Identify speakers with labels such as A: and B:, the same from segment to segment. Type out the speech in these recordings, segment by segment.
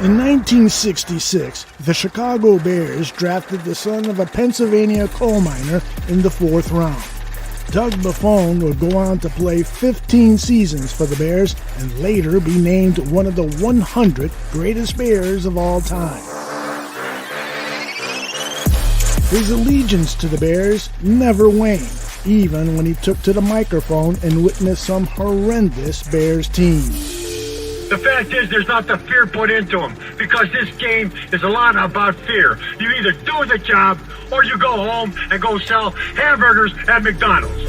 A: In 1966, the Chicago Bears drafted the son of a Pennsylvania coal miner in the 4th round. Doug Buffone would go on to play 15 seasons for the Bears and later be named one of the 100 greatest Bears of all time. His allegiance to the Bears never waned, even when he took to the microphone and witnessed some horrendous Bears teams.
B: The fact is, there's not the fear put into them, because this game is a lot about fear. You either do the job, or you go home and go sell hamburgers at McDonald's.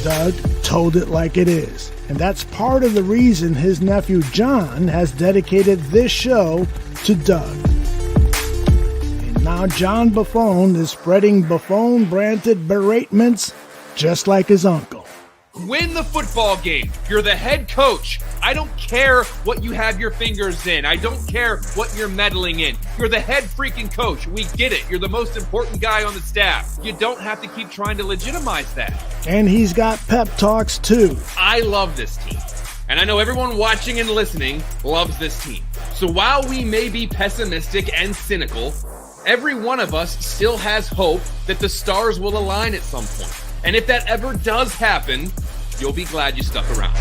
A: Doug told it like it is, and that's part of the reason his nephew John has dedicated this show to Doug. And now John Buffone is spreading Buffone-branded beratements just like his uncle.
C: Win the football game. You're the head coach. I don't care what you have your fingers in. I don't care what you're meddling in. You're the head freaking coach. We get it. You're the most important guy on the staff. You don't have to keep trying to legitimize that.
A: And he's got pep talks too.
C: I love this team. And I know everyone watching and listening loves this team. So while we may be pessimistic and cynical, every one of us still has hope that the stars will align at some point. And if that ever does happen, you'll be glad you stuck around.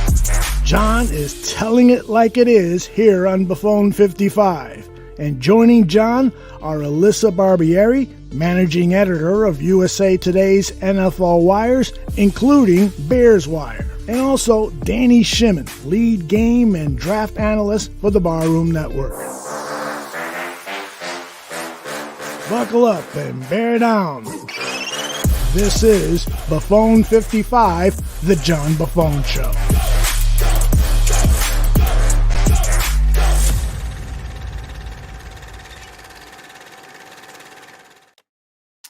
A: John is telling it like it is here on Buffone 55. And joining John are Alyssa Barbieri, managing editor of USA Today's NFL Wires, including Bears Wire, and also Danny Shimon, lead game and draft analyst for the Barroom Network. Buckle up and bear down. This is Buffone 55, the John Buffone Show.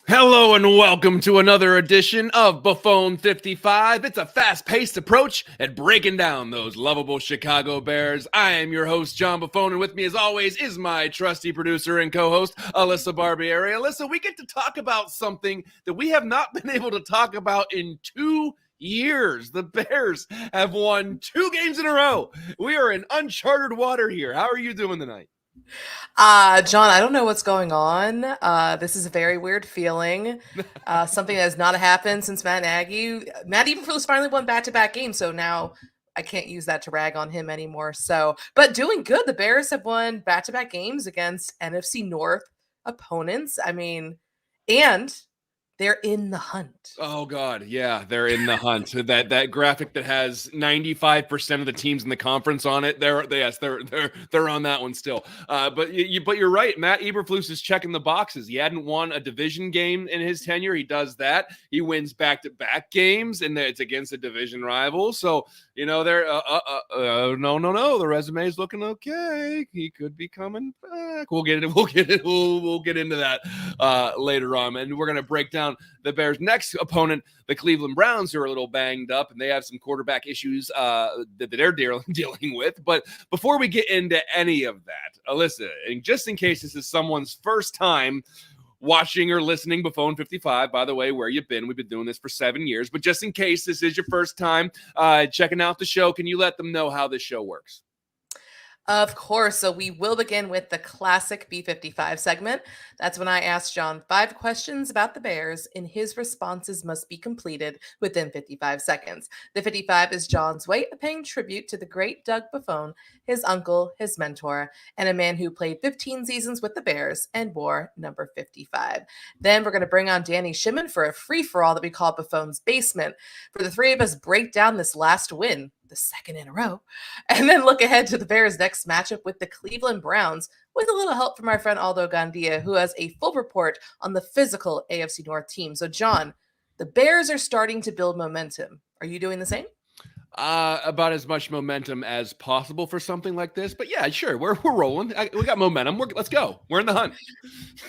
C: Hello and welcome to another edition of Buffone 55. It's a fast-paced approach at breaking down those lovable Chicago Bears. I am your host, John Buffone, and with me as always is my trusty producer and co-host, Alyssa Barbieri. Alyssa, we get to talk about something that we have not been able to talk about in 2 years. The Bears have won 2 games in a row. We are in uncharted water here. How are you doing tonight?
D: John, I don't know what's going on. This is a very weird feeling. Something that has not happened since Matt Eberflus finally won back-to-back games, so now I can't use that to rag on him anymore. So, but doing good. The Bears have won back-to-back games against NFC North opponents. I mean, and they're in the hunt.
C: Oh God, yeah, they're in the hunt. That graphic that has 95% of the teams in the conference on it. They're on that one still. But you're right. Matt Eberflus is checking the boxes. He hadn't won a division game in his tenure. He does that. He wins back-to-back games, and it's against a division rival. So they're no. The resume is looking okay. He could be coming back. We'll get into that later on, and we're gonna break down the Bears' next opponent, the Cleveland Browns, who are a little banged up, and they have some quarterback issues that they're dealing with. But before we get into any of that, Alyssa, and just in case this is someone's first time watching or listening Buffone 55, by the way, where you've been, we've been doing this for 7 years, but just in case this is your first time checking out the show, can you let them know how this show works?
D: Of course. So we will begin with the classic B55 segment. That's when I ask John 5 questions about the Bears, and his responses must be completed within 55 seconds. The 55 is John's way of paying tribute to the great Doug Buffone, his uncle, his mentor, and a man who played 15 seasons with the Bears and wore number 55. Then we're going to bring on Danny Shimon for a free-for-all that we call Buffone's Basement, for the 3 of us break down this last win, the 2nd in a row, and then look ahead to the Bears' next matchup with the Cleveland Browns, with a little help from our friend Aldo Gandia, who has a full report on the physical AFC North team. So, John, the Bears are starting to build momentum. Are you doing the same?
C: About as much momentum as possible for something like this, but yeah, sure, we're rolling. We got momentum. Let's go. We're in the hunt.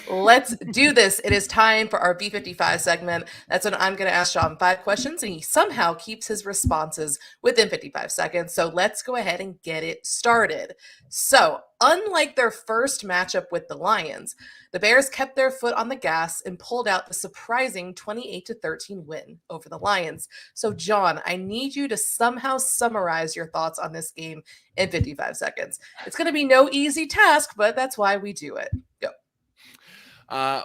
D: Let's do this. It is time for our B55 segment. That's when I'm going to ask John 5 questions, and he somehow keeps his responses within 55 seconds. So let's go ahead and get it started. So unlike their first matchup with the Lions, the Bears kept their foot on the gas and pulled out the surprising 28-13 win over the Lions. So, John, I need you to somehow summarize your thoughts on this game in 55 seconds. It's going to be no easy task, but that's why we do it. Go.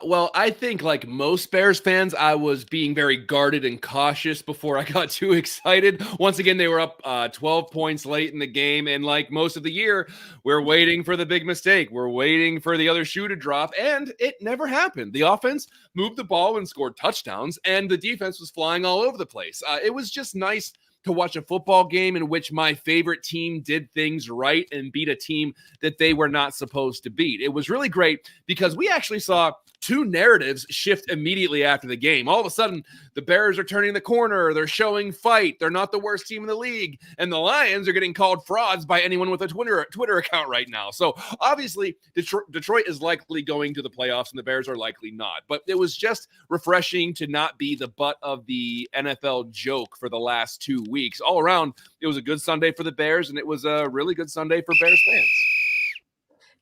C: Well, I think like most Bears fans, I was being very guarded and cautious before I got too excited. Once again, they were up 12 points late in the game. And like most of the year, we're waiting for the big mistake. We're waiting for the other shoe to drop. And it never happened. The offense moved the ball and scored touchdowns. And the defense was flying all over the place. It was just nice to watch a football game in which my favorite team did things right and beat a team that they were not supposed to beat. It was really great because we actually saw two narratives shift immediately after the game. All of a sudden, the Bears are turning the corner. They're showing fight. They're not the worst team in the league. And the Lions are getting called frauds by anyone with a Twitter account right now. So obviously, Detroit is likely going to the playoffs and the Bears are likely not. But it was just refreshing to not be the butt of the NFL joke for the last 2 weeks. All around, it was a good Sunday for the Bears, and it was a really good Sunday for Bears fans.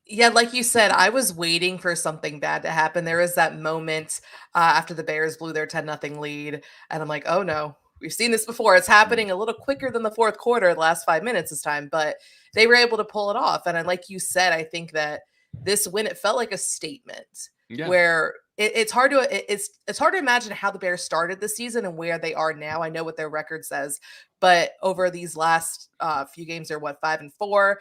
D: Yeah, like you said, I was waiting for something bad to happen. There was that moment after the Bears blew their 10-0 lead, and I'm like, oh no, we've seen this before. It's happening a little quicker than the fourth quarter, the last 5 minutes this time, but they were able to pull it off. And like you said, I think that this win, it felt like a statement where it's hard to imagine how the Bears started the season and where they are now. I know what their record says, but over these last few games, they're 5-4.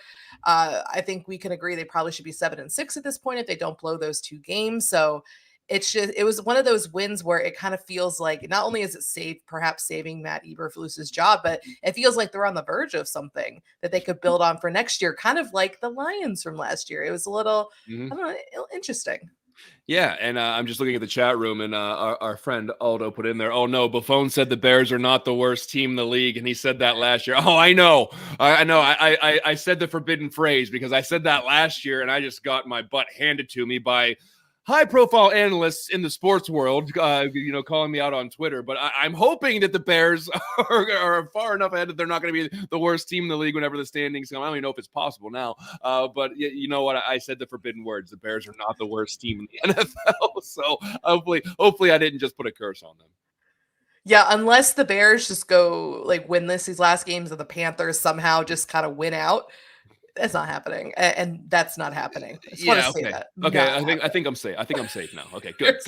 D: I think we can agree they probably should be 7-6 at this point if they don't blow those 2 games. So it was one of those wins where it kind of feels like not only is it perhaps saving Matt Eberflus's job, but it feels like they're on the verge of something that they could build on for next year, kind of like the Lions from last year. It was a little, I don't know, interesting.
C: Yeah, and I'm just looking at the chat room, and our friend Aldo put in there, oh no, Buffone said the Bears are not the worst team in the league, and he said that last year. Oh, I know. I said the forbidden phrase because I said that last year, and I just got my butt handed to me by high-profile analysts in the sports world, calling me out on Twitter. But I'm hoping that the Bears are far enough ahead that they're not going to be the worst team in the league whenever the standings come. I don't even know if it's possible now. But you know what? I said the forbidden words. The Bears are not the worst team in the NFL. So hopefully I didn't just put a curse on them.
D: Yeah, unless the Bears just go win these last games and the Panthers somehow just kind of win out. That's not happening, and that's not happening. I just want to say that.
C: Okay, I think I'm safe. I think I'm safe now. Okay, good.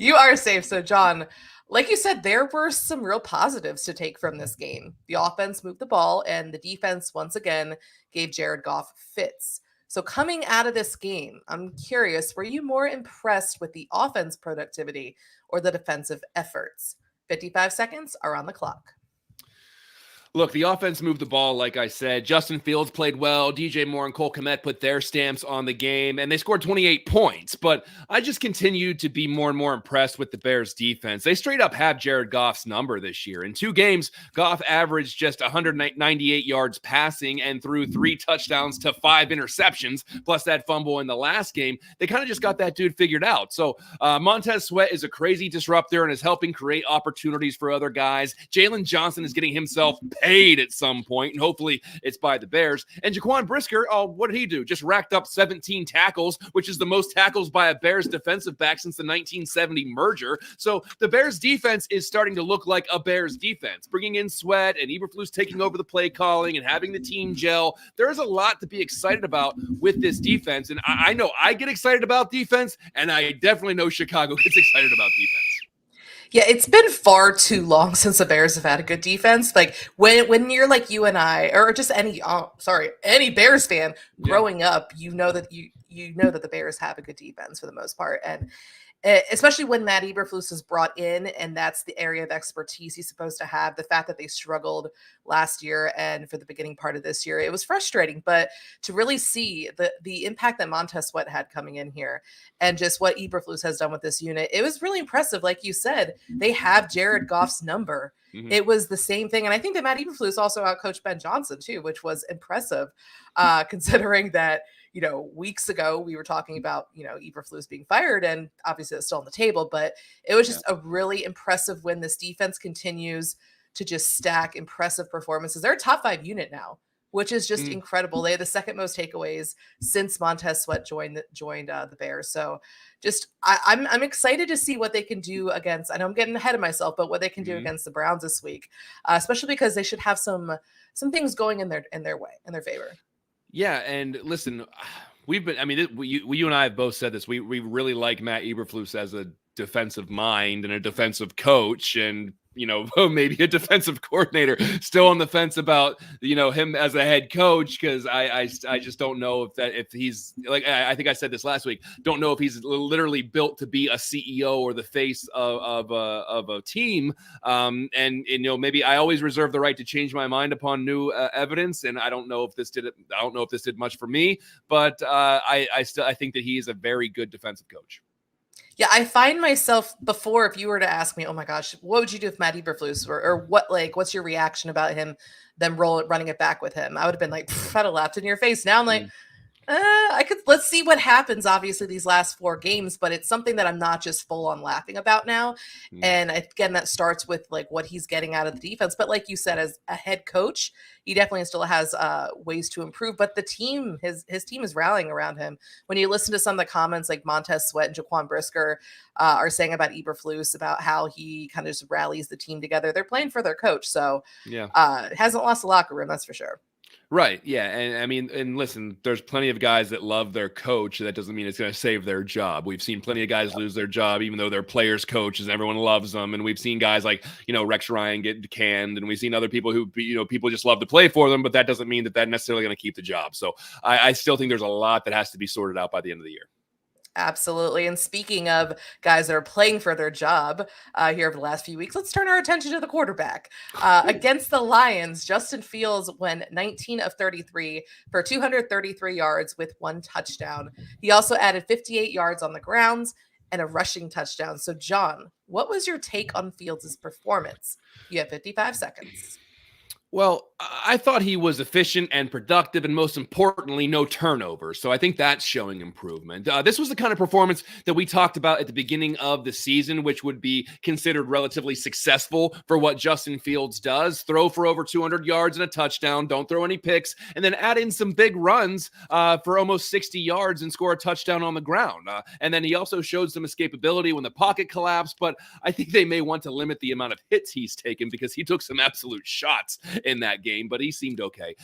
D: You are safe. So, John, like you said, there were some real positives to take from this game. The offense moved the ball, and the defense once again gave Jared Goff fits. So, coming out of this game, I'm curious: were you more impressed with the offense productivity or the defensive efforts? 55 seconds are on the clock.
C: Look, the offense moved the ball, like I said. Justin Fields played well. DJ Moore and Cole Kmet put their stamps on the game, and they scored 28 points. But I just continued to be more and more impressed with the Bears' defense. They straight up have Jared Goff's number this year. In 2 games, Goff averaged just 198 yards passing and threw 3 touchdowns to 5 interceptions, plus that fumble in the last game. They kind of just got that dude figured out. So Montez Sweat is a crazy disruptor and is helping create opportunities for other guys. Jalen Johnson is getting himself paid at some point, and hopefully it's by the Bears. And Jaquan Brisker, what did he do? Just racked up 17 tackles, which is the most tackles by a Bears defensive back since the 1970 merger. So the Bears defense is starting to look like a Bears defense, bringing in Sweat and Eberflus taking over the play calling and having the team gel. There is a lot to be excited about with this defense, and I know I get excited about defense, and I definitely know Chicago gets excited about defense.
D: Yeah, it's been far too long since the Bears have had a good defense. Like when you're like you and I, or just any Bears fan growing up, you know that the Bears have a good defense for the most part, and especially when Matt Eberflus is brought in, and that's the area of expertise he's supposed to have. The fact that they struggled last year and for the beginning part of this year, it was frustrating. But to really see the impact that Montez Sweat had coming in here, and just what Eberflus has done with this unit, it was really impressive. Like you said, they have Jared Goff's number. Mm-hmm. It was the same thing, and I think that Matt Eberflus also outcoached Ben Johnson too, which was impressive, considering that. Weeks ago, we were talking about, Eberflus being fired, and obviously it's still on the table, but it was just a really impressive win. This defense continues to just stack impressive performances. They're a top 5 unit now which is just incredible. They had the second most takeaways since Montez Sweat joined the Bears. So just I'm excited to see what they can do against. I know I'm getting ahead of myself, but what they can do against the Browns this week, especially because they should have some things going in their favor.
C: Yeah, and listen, we've been. I mean, you and I have both said this. We really like Matt Eberflus as a defensive mind and a defensive coach, and maybe a defensive coordinator. Still on the fence about him as a head coach, because I just don't know if he's like, I think I said this last week. Don't know if he's literally built to be a CEO or the face of a team. And maybe I always reserve the right to change my mind upon new evidence. And I don't know if this did it. I don't know if this did much for me, but I think that he is a very good defensive coach.
D: Yeah, I find myself before, if you were to ask me, oh my gosh, what would you do if Matt Eberflus or what's your reaction about him, them running it back with him? I would have been like, I'd have laughed in your face. Now I'm like, let's see what happens. Obviously these last 4 games, but it's something that I'm not just full on laughing about now. And again, that starts with like what he's getting out of the defense. But like you said, as a head coach, he definitely still has ways to improve, but the team, his team is rallying around him. When you listen to some of the comments like Montez Sweat and Jaquan Brisker are saying about Eberflus, about how he kind of just rallies the team together, they're playing for their coach. So hasn't lost the locker room, that's for sure.
C: Right. Yeah. And I mean, and listen, there's plenty of guys that love their coach. That doesn't mean it's going to save their job. We've seen plenty of guys lose their job, even though they're players' coaches. Everyone loves them. And we've seen guys like, Rex Ryan get canned. And we've seen other people who, people just love to play for them. But that doesn't mean that necessarily going to keep the job. So I still think there's a lot that has to be sorted out by the end of the year.
D: Absolutely. And speaking of guys that are playing for their job here over the last few weeks, let's turn our attention to the quarterback. Against the Lions, Justin Fields went 19 of 33 for 233 yards with 1 touchdown. He also added 58 yards on the grounds and a rushing touchdown. So, John, what was your take on Fields' performance? You have 55 seconds.
C: Well, I thought he was efficient and productive, and most importantly, no turnovers. So I think that's showing improvement. This was the kind of performance that we talked about at the beginning of the season, which would be considered relatively successful for what Justin Fields does. Throw for over 200 yards and a touchdown, don't throw any picks, and then add in some big runs for almost 60 yards and score a touchdown on the ground. And then he also showed some escapability when the pocket collapsed, but I think they may want to limit the amount of hits he's taken because he took some absolute shots in that game, but he seemed okay.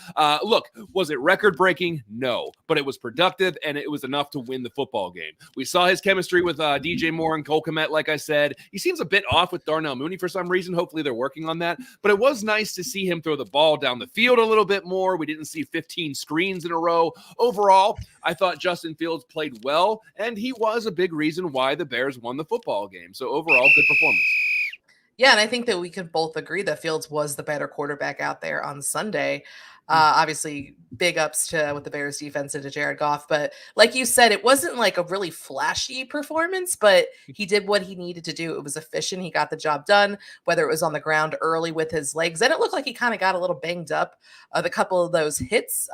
C: Look, was it record-breaking? No, but it was productive, and it was enough to win the football game. We saw his chemistry with DJ Moore and Cole Kmet, like I said. He seems a bit off with Darnell Mooney for some reason. Hopefully they're working on that, but it was nice to see him throw the ball down the field a little bit more. We didn't see 15 screens in a row. Overall, I thought Justin Fields played well, and he was a big reason why the Bears won the football game. So overall, good performance.
D: Yeah, and I think that we can both agree that Fields was the better quarterback out there on Sunday. Obviously, big ups to with the Bears defense and to Jared Goff. But like you said, it wasn't like a really flashy performance, but he did what he needed to do. It was efficient. He got the job done, whether it was on the ground early with his legs. And it looked like he kind of got a little banged up with a couple of those hits,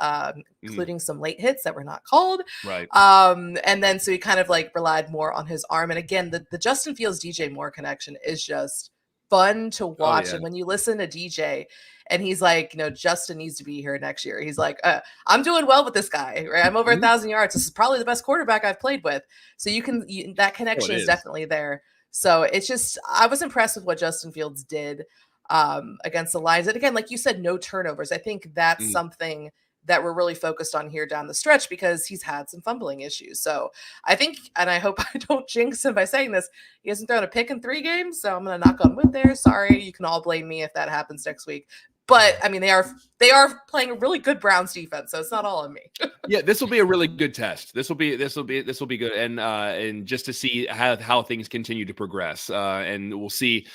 D: including some late hits that were not called.
C: Right.
D: And then so he kind of like relied more on his arm. And again, the Justin Fields DJ Moore connection is just fun to watch. And when you listen to DJ and he's like, Justin needs to be here next year. He's like, I'm doing well with this guy, right? I'm over 1,000 yards. This is probably the best quarterback I've played with. So that connection is definitely there. So it's just, I was impressed with what Justin Fields did against the Lions. And again, like you said, no turnovers. I think that's something that we're really focused on here down the stretch because he's had some fumbling issues. So I think, and I hope I don't jinx him by saying this, he hasn't thrown a pick in 3 games. So I'm going to knock on wood there. Sorry. You can all blame me if that happens next week. But I mean, they are playing a really good Browns defense, so it's not all on me.
C: Yeah, this will be a really good test. This will be good, and just to see how things continue to progress, and we'll see.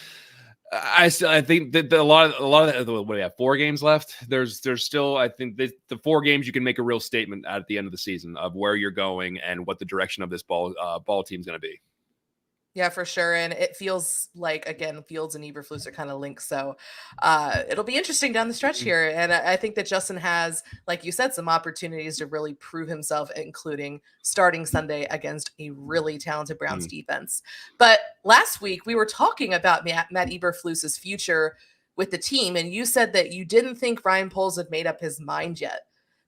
C: I think that a lot of what do we have? 4 games left. There's still, I think the 4 games you can make a real statement at the end of the season of where you're going and what the direction of this ball team is going to be.
D: Yeah, for sure. And it feels like, again, Fields and Eberflus are kind of linked. So it'll be interesting down the stretch here. And I think that Justin has, like you said, some opportunities to really prove himself, including starting Sunday against a really talented Browns defense. But last week we were talking about Matt Eberflus's future with the team. And you said that you didn't think Ryan Poles had made up his mind yet.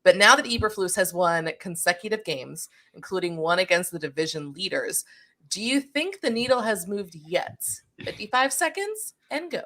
D: But now that Eberflus has won consecutive games, including one against the division leaders, do you think the needle has moved yet? 55 seconds and go.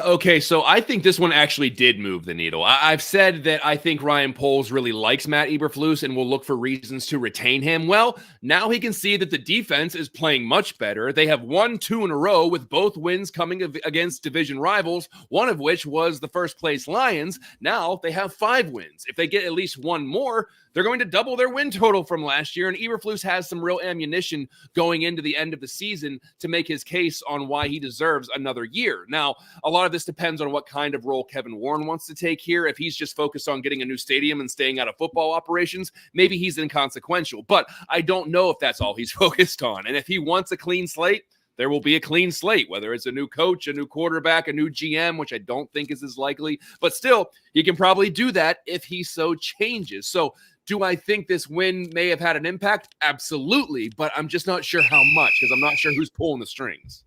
C: Okay, so I think this one actually did move the needle. I've said that I think Ryan Poles really likes Matt Eberflus and will look for reasons to retain him. Well, now he can see that the defense is playing much better. They have won 2 in a row with both wins coming against division rivals, one of which was the first place Lions. Now they have 5 wins. If they get at least one more, they're going to double their win total from last year, and Eberflus has some real ammunition going into the end of the season to make his case on why he deserves another year. Now, a lot of this depends on what kind of role Kevin Warren wants to take here. If he's just focused on getting a new stadium and staying out of football operations, maybe he's inconsequential. But I don't know if that's all he's focused on. And if he wants a clean slate, there will be a clean slate, whether it's a new coach, a new quarterback, a new GM, which I don't think is as likely. But still, he can probably do that if he so changes. So do I think this win may have had an impact? Absolutely, but I'm just not sure how much because I'm not sure who's pulling the strings.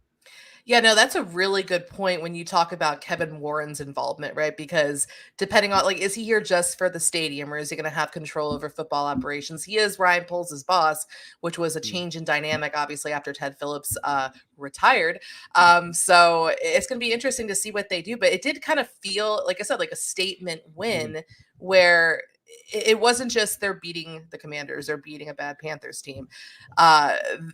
D: Yeah, no, that's a really good point when you talk about Kevin Warren's involvement, right? Because depending on, like, is he here just for the stadium or is he going to have control over football operations? He is Ryan Poles' boss, which was a change in dynamic, obviously, after Ted Phillips retired. So it's going to be interesting to see what they do. But it did kind of feel, like I said, like a statement win where it wasn't just they're beating the Commanders or beating a bad Panthers team,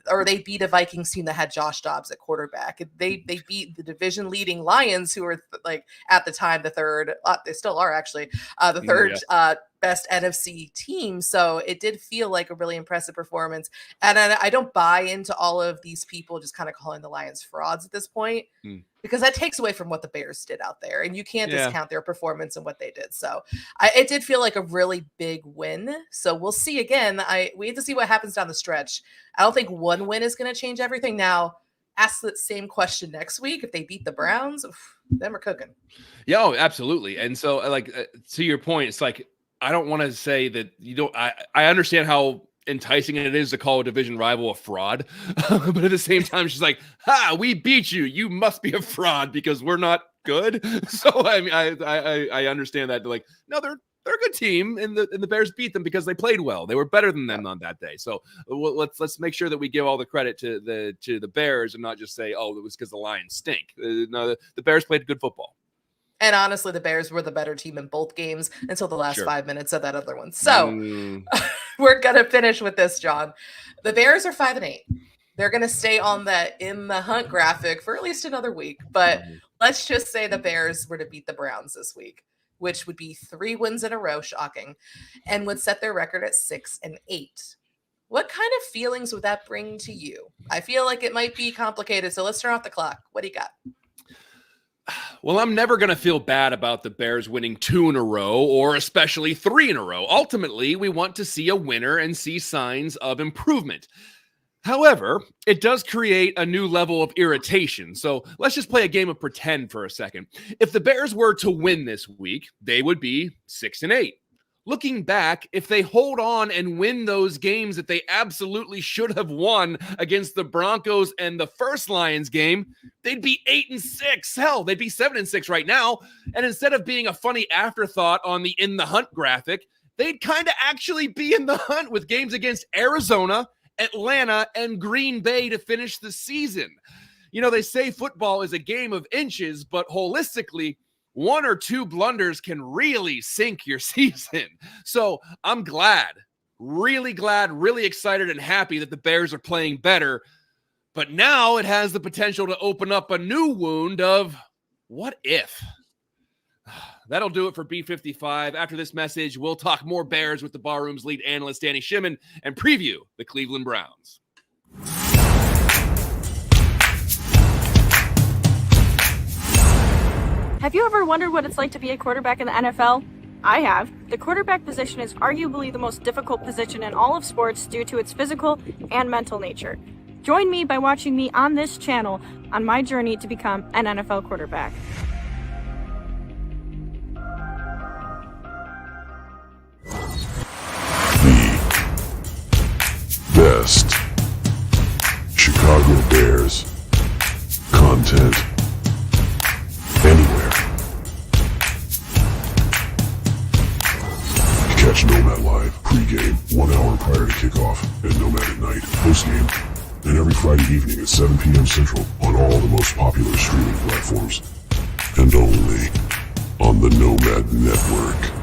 D: or they beat a Vikings team that had Josh Dobbs at quarterback. They beat the division leading Lions, who were like at the time the third, they still are actually the third best NFC team. So it did feel like a really impressive performance. And I don't buy into all of these people just kind of calling the Lions frauds at this point, because that takes away from what the Bears did out there. And you can't discount their performance and what they did. So it did feel like a really big win. So we'll see again. We have to see what happens down the stretch. I don't think one win is going to change everything. Now, ask the same question next week. If they beat the Browns, then we're cooking.
C: Yeah, oh, absolutely. And so like, to your point, it's like, I don't want to say that you don't, I understand how enticing it is to call a division rival a fraud, but at the same time, she's like, we beat you. You must be a fraud because we're not good. So I mean, I understand that. They're like, no, they're a good team, and the Bears beat them because they played well. They were better than them on that day. So let's make sure that we give all the credit to the Bears and not just say, oh, it was because the Lions stink. No, the Bears played good football.
D: And honestly, the Bears were the better team in both games until the last 5 minutes of that other one. So we're going to finish with this, John. The Bears are 5-8. They're going to stay on that in the hunt graphic for at least another week. But let's just say the Bears were to beat the Browns this week, which would be 3 wins in a row, shocking, and would set their record at 6-8. What kind of feelings would that bring to you? I feel like it might be complicated. So let's turn off the clock. What do you got?
C: Well, I'm never going to feel bad about the Bears winning 2 in a row, or especially 3 in a row. Ultimately, we want to see a winner and see signs of improvement. However, it does create a new level of irritation. So let's just play a game of pretend for a second. If the Bears were to win this week, they would be 6-8. Looking back, if they hold on and win those games that they absolutely should have won against the Broncos and the first Lions game, they'd be 8-6. Hell, they'd be 7-6 right now. And instead of being a funny afterthought on the in the hunt graphic, they'd kind of actually be in the hunt with games against Arizona, Atlanta, and Green Bay to finish the season. You know, they say football is a game of inches, but holistically, 1 or 2 blunders can really sink your season. So I'm glad, really excited and happy that the Bears are playing better. But now it has the potential to open up a new wound of what if? That'll do it for B55. After this message, we'll talk more Bears with the Barroom's lead analyst, Danny Shimon, and preview the Cleveland Browns.
E: Have you ever wondered what it's like to be a quarterback in the NFL? I have. The quarterback position is arguably the most difficult position in all of sports due to its physical and mental nature. Join me by watching me on this channel on my journey to become an NFL quarterback.
F: The best Chicago Bears content. Any Watch Nomad live, pregame, 1 hour prior to kickoff, and Nomad at night, postgame, and every Friday evening at 7 p.m. Central on all the most popular streaming platforms. And only on the Nomad Network.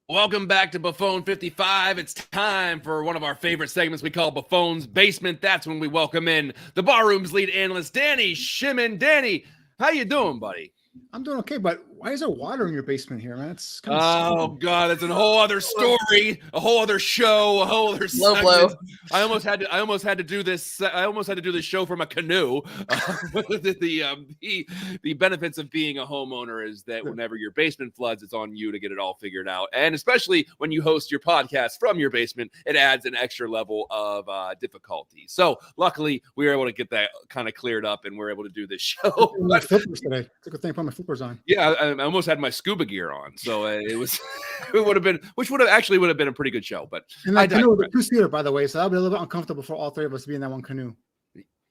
C: Welcome back to Buffone 55. It's time for one of our favorite segments we call Buffone's Basement. That's when we welcome in the Barroom's lead analyst, Danny Shimon. Danny, how you doing, buddy?
G: I'm doing okay, but why is there water in your basement here, man? It's kind
C: of God, it's a whole other story, a whole other show, a whole other
D: low blow.
C: I almost had to do this. I almost had to do this show from a canoe. The benefits of being a homeowner is that whenever your basement floods, it's on you to get it all figured out, and especially when you host your podcast from your basement, it adds an extra level of difficulty. So luckily, we were able to get that kind of cleared up, and we're able to do this show.
G: My flippers today. It's a good thing I put my flippers on.
C: Yeah, I almost had my scuba gear on, so it would have been a pretty good show. But
G: and that canoe was a two-seater, by the way, so that'll be a little bit uncomfortable for all three of us to be in that one canoe.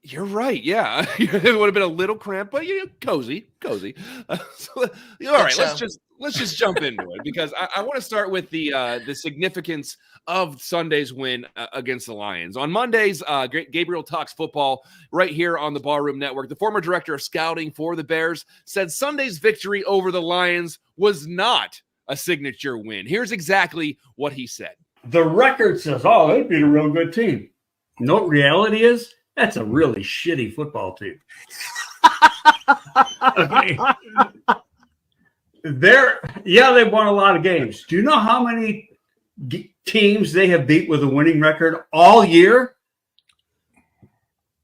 C: You're right. Yeah, it would have been a little cramped, but cozy. All right, let's just jump into it because I want to start with the significance of Sunday's win against the Lions. On Mondays, Gabriel Talks Football right here on the Barroom Network. The former director of scouting for the Bears said Sunday's victory over the Lions was not a signature win. Here's exactly what he said.
H: The record says, oh, they beat a real good team. You know what reality is? That's a really shitty football team. Okay. They won a lot of games. Do you know how many teams they have beat with a winning record all year?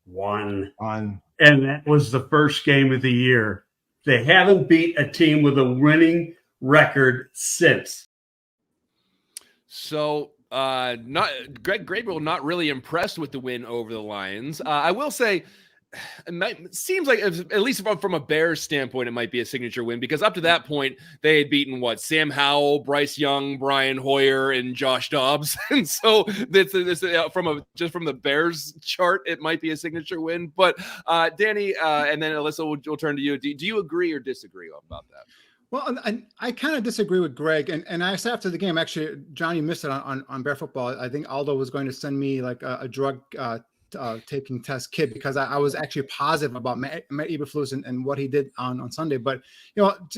H: One. And that was the first game of the year. They haven't beat a team with a winning record since.
C: So Greg Gabriel not really impressed with the win over the Lions. I will say it seems like, at least from a Bears standpoint, it might be a signature win because up to that point they had beaten Sam Howell, Bryce Young, Brian Hoyer, and Josh Dobbs, and so this from the Bears chart, it might be a signature win. But Danny and then Alyssa, we'll turn to you. Do you agree or disagree about that?
G: Well, I kind of disagree with Greg, and I said after the game, actually, John, you missed it on Bear Football. I think Aldo was going to send me like a drug taking test kit because I was actually positive about Matt Eberflus and what he did on Sunday. But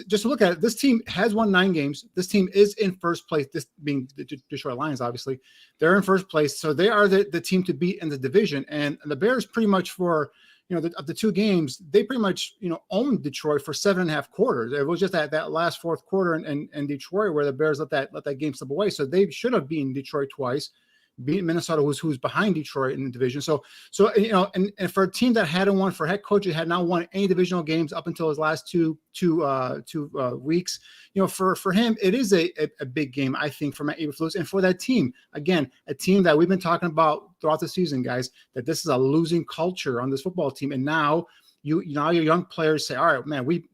G: just to look at it, this team has won 9 games. This team is in first place. This being the Detroit Lions, obviously, they're in first place, so they are the team to beat in the division. And the Bears pretty much for of the 2 games, they pretty much, owned Detroit for 7.5 quarters. It was just that last fourth quarter in Detroit where the Bears let that game slip away. So they should have beaten Detroit twice, beat Minnesota, who's behind Detroit in the division. So and for a team that hadn't won, for head coach, had not won any divisional games up until his last two weeks, for him, it is a big game, I think, for Matt Eberflus and for that team. Again, a team that we've been talking about throughout the season, guys, that this is a losing culture on this football team. And now your young players say, all right, man, we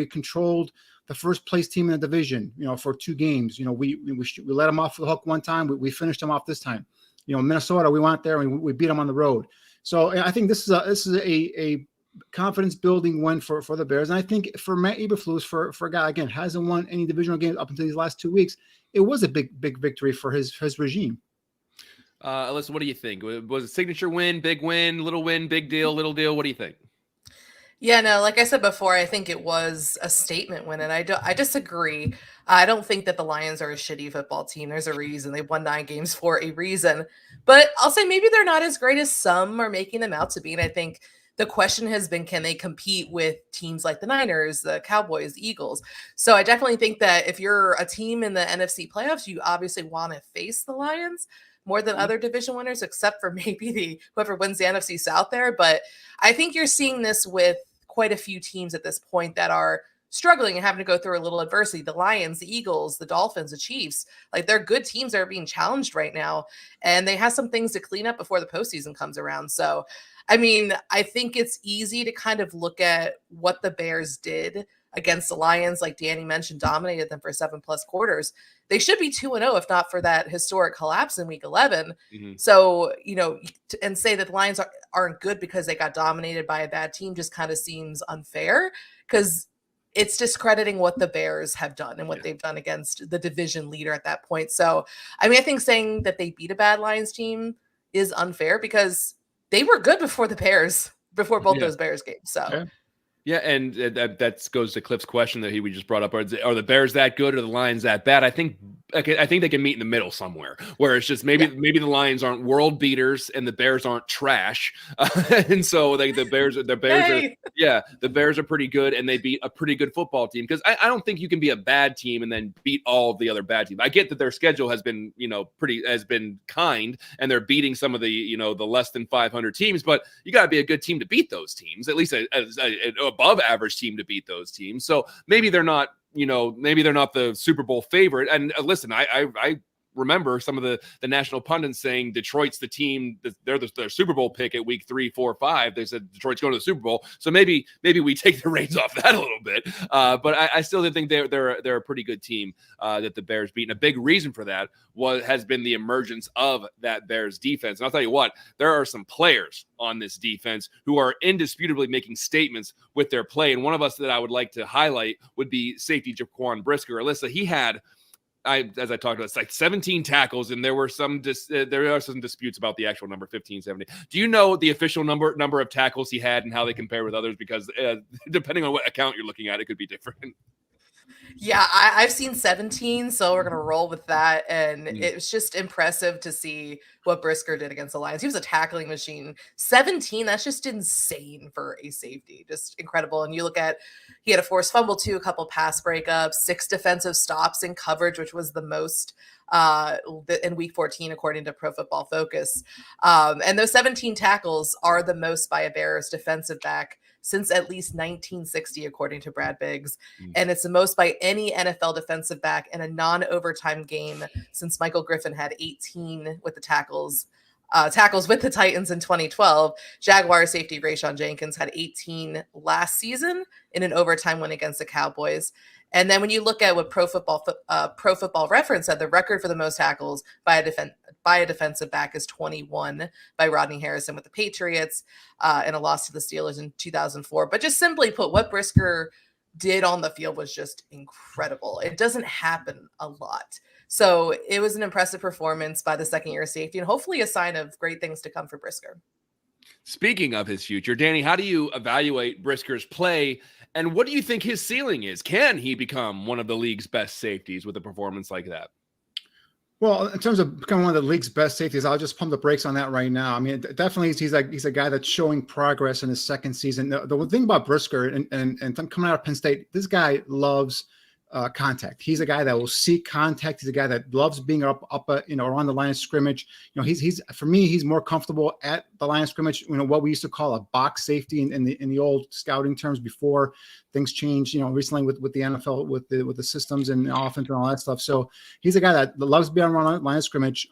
G: controlled the first place team in the division, for 2 games. We let them off the hook one time. We finished them off this time. Minnesota, we went there and we beat them on the road. So I think this is a confidence building win for the Bears. And I think for Matt Eberflus, for a guy, again, hasn't won any divisional games up until these last 2 weeks, it was a big victory for his regime.
C: Alyssa, what do you think? Was it signature win, big win, big deal, little deal? What do you think?
D: Yeah, no, like I said before, I think it was a statement win, and I disagree. I don't think that the Lions are a shitty football team. There's a reason they've won 9 games for a reason. But I'll say maybe they're not as great as some are making them out to be. And I think the question has been, can they compete with teams like the Niners, the Cowboys, the Eagles? So I definitely think that if you're a team in the NFC playoffs, you obviously want to face the Lions more than other division winners, except for maybe whoever wins the NFC South there. But I think you're seeing this with quite a few teams at this point that are struggling and having to go through a little adversity. The Lions, the Eagles, the Dolphins, the Chiefs, like they're good teams that are being challenged right now. And they have some things to clean up before the postseason comes around. So, I mean, I think it's easy to kind of look at what the Bears did against the Lions, like Danny mentioned, dominated them for 7+ quarters. They should be 2-0 if not for that historic collapse in week 11. So, and say that the Lions aren't good because they got dominated by a bad team just kind of seems unfair, because it's discrediting what the Bears have done and what they've done against the division leader at that point. So, I mean, I think saying that they beat a bad Lions team is unfair because they were good before both those Bears games. So.
C: Yeah, and that goes to Cliff's question that we just brought up. Are the Bears that good or the Lions that bad? I think they can meet in the middle somewhere, where it's just maybe the Lions aren't world beaters and the Bears aren't trash, and so the Bears are pretty good and they beat a pretty good football team. Because I don't think you can be a bad team and then beat all of the other bad teams. I get that their schedule has been kind and they're beating some of the the less than 500 teams, but you got to be a good team to beat those teams, at least a above average team to beat those teams. So maybe they're not the Super Bowl favorite. And listen, I remember some of the national pundits saying Detroit's the team, they're the Super Bowl pick at week 3, 4, 5. They said Detroit's going to the Super Bowl. So maybe we take the reins off that a little bit. But I still think they're a pretty good team that the Bears beat. And a big reason for that has been the emergence of that Bears defense. And I'll tell you what, there are some players on this defense who are indisputably making statements with their play. And one of us that I would like to highlight would be safety Jaquan Brisker. Alyssa, he had, as I talked about, it's like 17 tackles, and there are some disputes about the actual number 15, 17. Do you know the official number of tackles he had and how they compare with others? Because depending on what account you're looking at, it could be different.
D: Yeah, I've seen 17, so we're going to roll with that. And it was just impressive to see what Brisker did against the Lions. He was a tackling machine. 17, that's just insane for a safety. Just incredible. And you look at, he had a forced fumble too, a couple pass breakups, 6 defensive stops in coverage, which was the most in week 14, according to Pro Football Focus. And those 17 tackles are the most by a Bears defensive back since at least 1960, according to Brad Biggs. And it's the most by any NFL defensive back in a non-overtime game since Michael Griffin had 18 with the tackles with the Titans in 2012. Jaguar safety Rayshon Jenkins had 18 last season in an overtime win against the Cowboys. And then when you look at what Pro Football Reference said, the record for the most tackles by a defensive back is 21 by Rodney Harrison with the Patriots and a loss to the Steelers in 2004. But just simply put, what Brisker did on the field was just incredible. It doesn't happen a lot. So it was an impressive performance by the second-year safety and hopefully a sign of great things to come for Brisker.
C: Speaking of his future, Danny, how do you evaluate Brisker's play, and what do you think his ceiling is? Can he become one of the league's best safeties with a performance like that?
G: Well, in terms of becoming one of the league's best safeties, I'll just pump the brakes on that right now. I mean, definitely he's a guy that's showing progress in his second season. The thing about Brisker and coming out of Penn State, this guy loves contact. He's a guy that will seek contact. He's a guy that loves being up around the line of scrimmage. He's for me, he's more comfortable at the line of scrimmage. What we used to call a box safety in the old scouting terms before things changed. Recently with the NFL with the systems and the offense and all that stuff. So he's a guy that loves being around the line of scrimmage.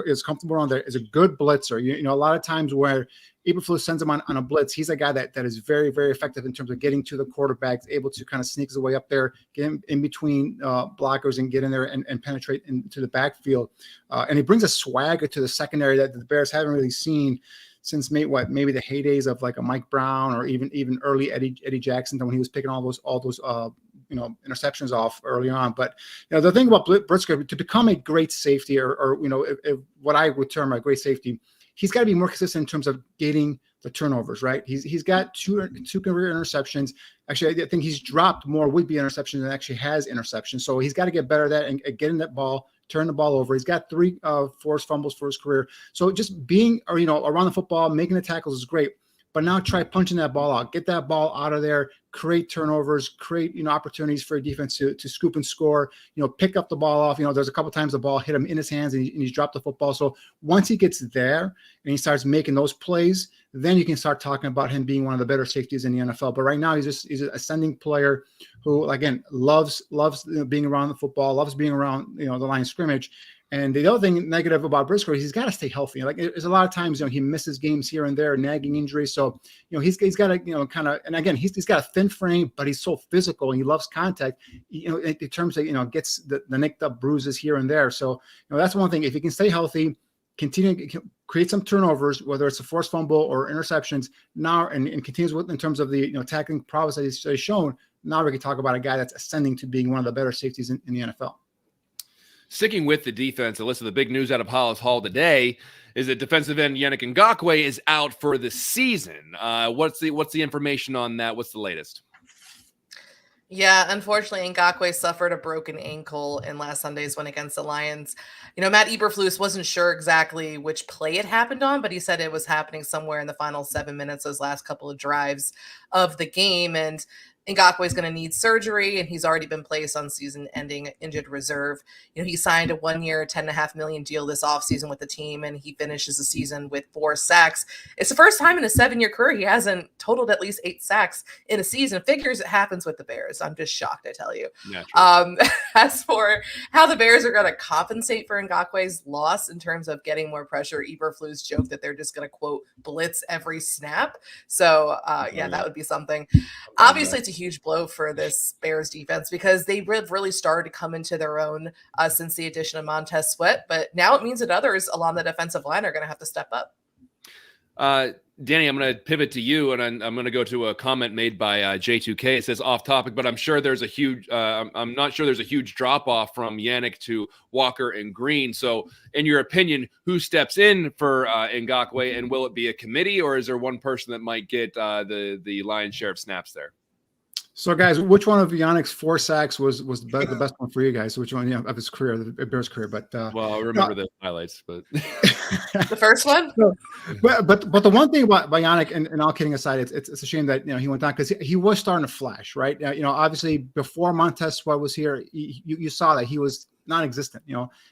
G: Is comfortable around there. Is a good blitzer. A lot of times where Eberflus sends him on a blitz, he's a guy that is very, very effective in terms of getting to the quarterback, able to kind of sneak his way up there, get him in between blockers and get in there and penetrate into the backfield. And he brings a swagger to the secondary that the Bears haven't really seen since maybe the heydays of like a Mike Brown or even early Eddie Jackson when he was picking all those interceptions off early on. But the thing about Briscoe, to become a great safety, or if what I would term a great safety, he's got to be more consistent in terms of getting the turnovers, right? He's got two career interceptions. Actually, I think he's dropped more would-be interceptions than actually has interceptions. So he's got to get better at that and getting that ball, turn the ball over. He's got 3 forced fumbles for his career. So just being, around the football, making the tackles is great. But now try punching that ball out, get that ball out of there, create turnovers, create, opportunities for a defense to scoop and score, pick up the ball off. There's a couple times the ball hit him in his hands and he's dropped the football. So once he gets there and he starts making those plays, then you can start talking about him being one of the better safeties in the NFL. But right now he's an ascending player who, again, loves being around the football, loves being around, the line of scrimmage. And the other thing negative about Briscoe is he's got to stay healthy. Like, there's a lot of times, he misses games here and there, nagging injuries. So, he's got to, kind of, and again, he's got a thin frame, but he's so physical and he loves contact, in terms of, gets the nicked up bruises here and there. So, that's one thing. If he can stay healthy, continue to create some turnovers, whether it's a forced fumble or interceptions now, and continues with, in terms of the, tackling prowess that he's shown, now we can talk about a guy that's ascending to being one of the better safeties in the NFL.
C: Sticking with the defense, Alyssa, the big news out of Hollis Hall today is that defensive end Yannick Ngakoue is out for the season. What's the information on that? What's the latest?
D: Yeah, unfortunately, Ngakoue suffered a broken ankle in last Sunday's win against the Lions. Matt Eberflus wasn't sure exactly which play it happened on, but he said it was happening somewhere in the final 7 minutes, those last couple of drives of the game. And Ngakoue is going to need surgery, and he's already been placed on season-ending injured reserve. He signed a 1-year, $10.5 million deal this offseason with the team, and he finishes the season with 4 sacks. It's the first time in a 7-year career he hasn't totaled at least 8 sacks in a season. Figures it happens with the Bears. I'm just shocked, I tell you. As for how the Bears are going to compensate for Ngakoue's loss in terms of getting more pressure, Eberflus joked that they're just going to, quote, blitz every snap. So, that would be something. Obviously, it's a huge blow for this Bears defense because they really started to come into their own since the addition of Montez Sweat. But now it means that others along the defensive line are going to have to step up.
C: Danny, I'm going to pivot to you, and I'm going to go to a comment made by J2K. It says off topic, but I'm sure there's a huge. I'm not sure there's a huge drop off from Yannick to Walker and Green. So, in your opinion, who steps in for Ngakoue, and will it be a committee, or is there one person that might get the lion's share of snaps there?
G: So, guys, which one of Yannick's 4 sacks was the best one for you guys? Which one, of his career, the Bears' career? But
C: well, I remember the highlights, but
D: the first one.
G: But the one thing about Yannick, and all kidding aside, it's a shame that he went down because he was starting to flash, right? Obviously before Montez Sweat was here, you saw that he was non-existent.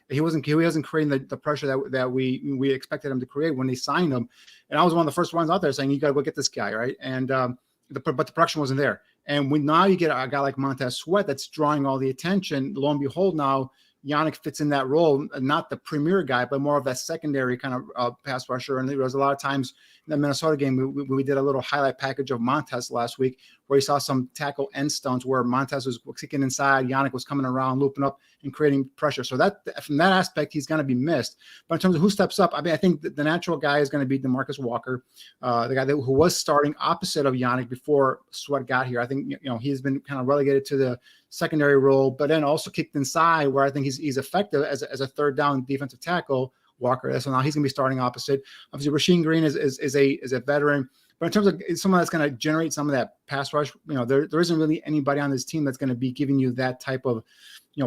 G: He wasn't creating the pressure that we expected him to create when they signed him. And I was one of the first ones out there saying, you got to go get this guy, right? And but the production wasn't there. And now you get a guy like Montez Sweat that's drawing all the attention. Lo and behold, now Yannick fits in that role, not the premier guy, but more of that secondary kind of pass rusher. And there was a lot of times in the Minnesota game, we did a little highlight package of Montez last week where you saw some tackle end stunts where Montez was kicking inside, Yannick was coming around, looping up and creating pressure. So that from that aspect, he's going to be missed. But in terms of who steps up, I think the natural guy is going to be DeMarcus Walker, the guy who was starting opposite of Yannick before Sweat got here. I think he's been kind of relegated to the secondary role, but then also kicked inside where I think he's effective as a third down defensive tackle. Walker, so now he's going to be starting opposite. Obviously, Rasheem Green is a veteran, but in terms of someone that's going to generate some of that pass rush, there isn't really anybody on this team that's going to be giving you that type of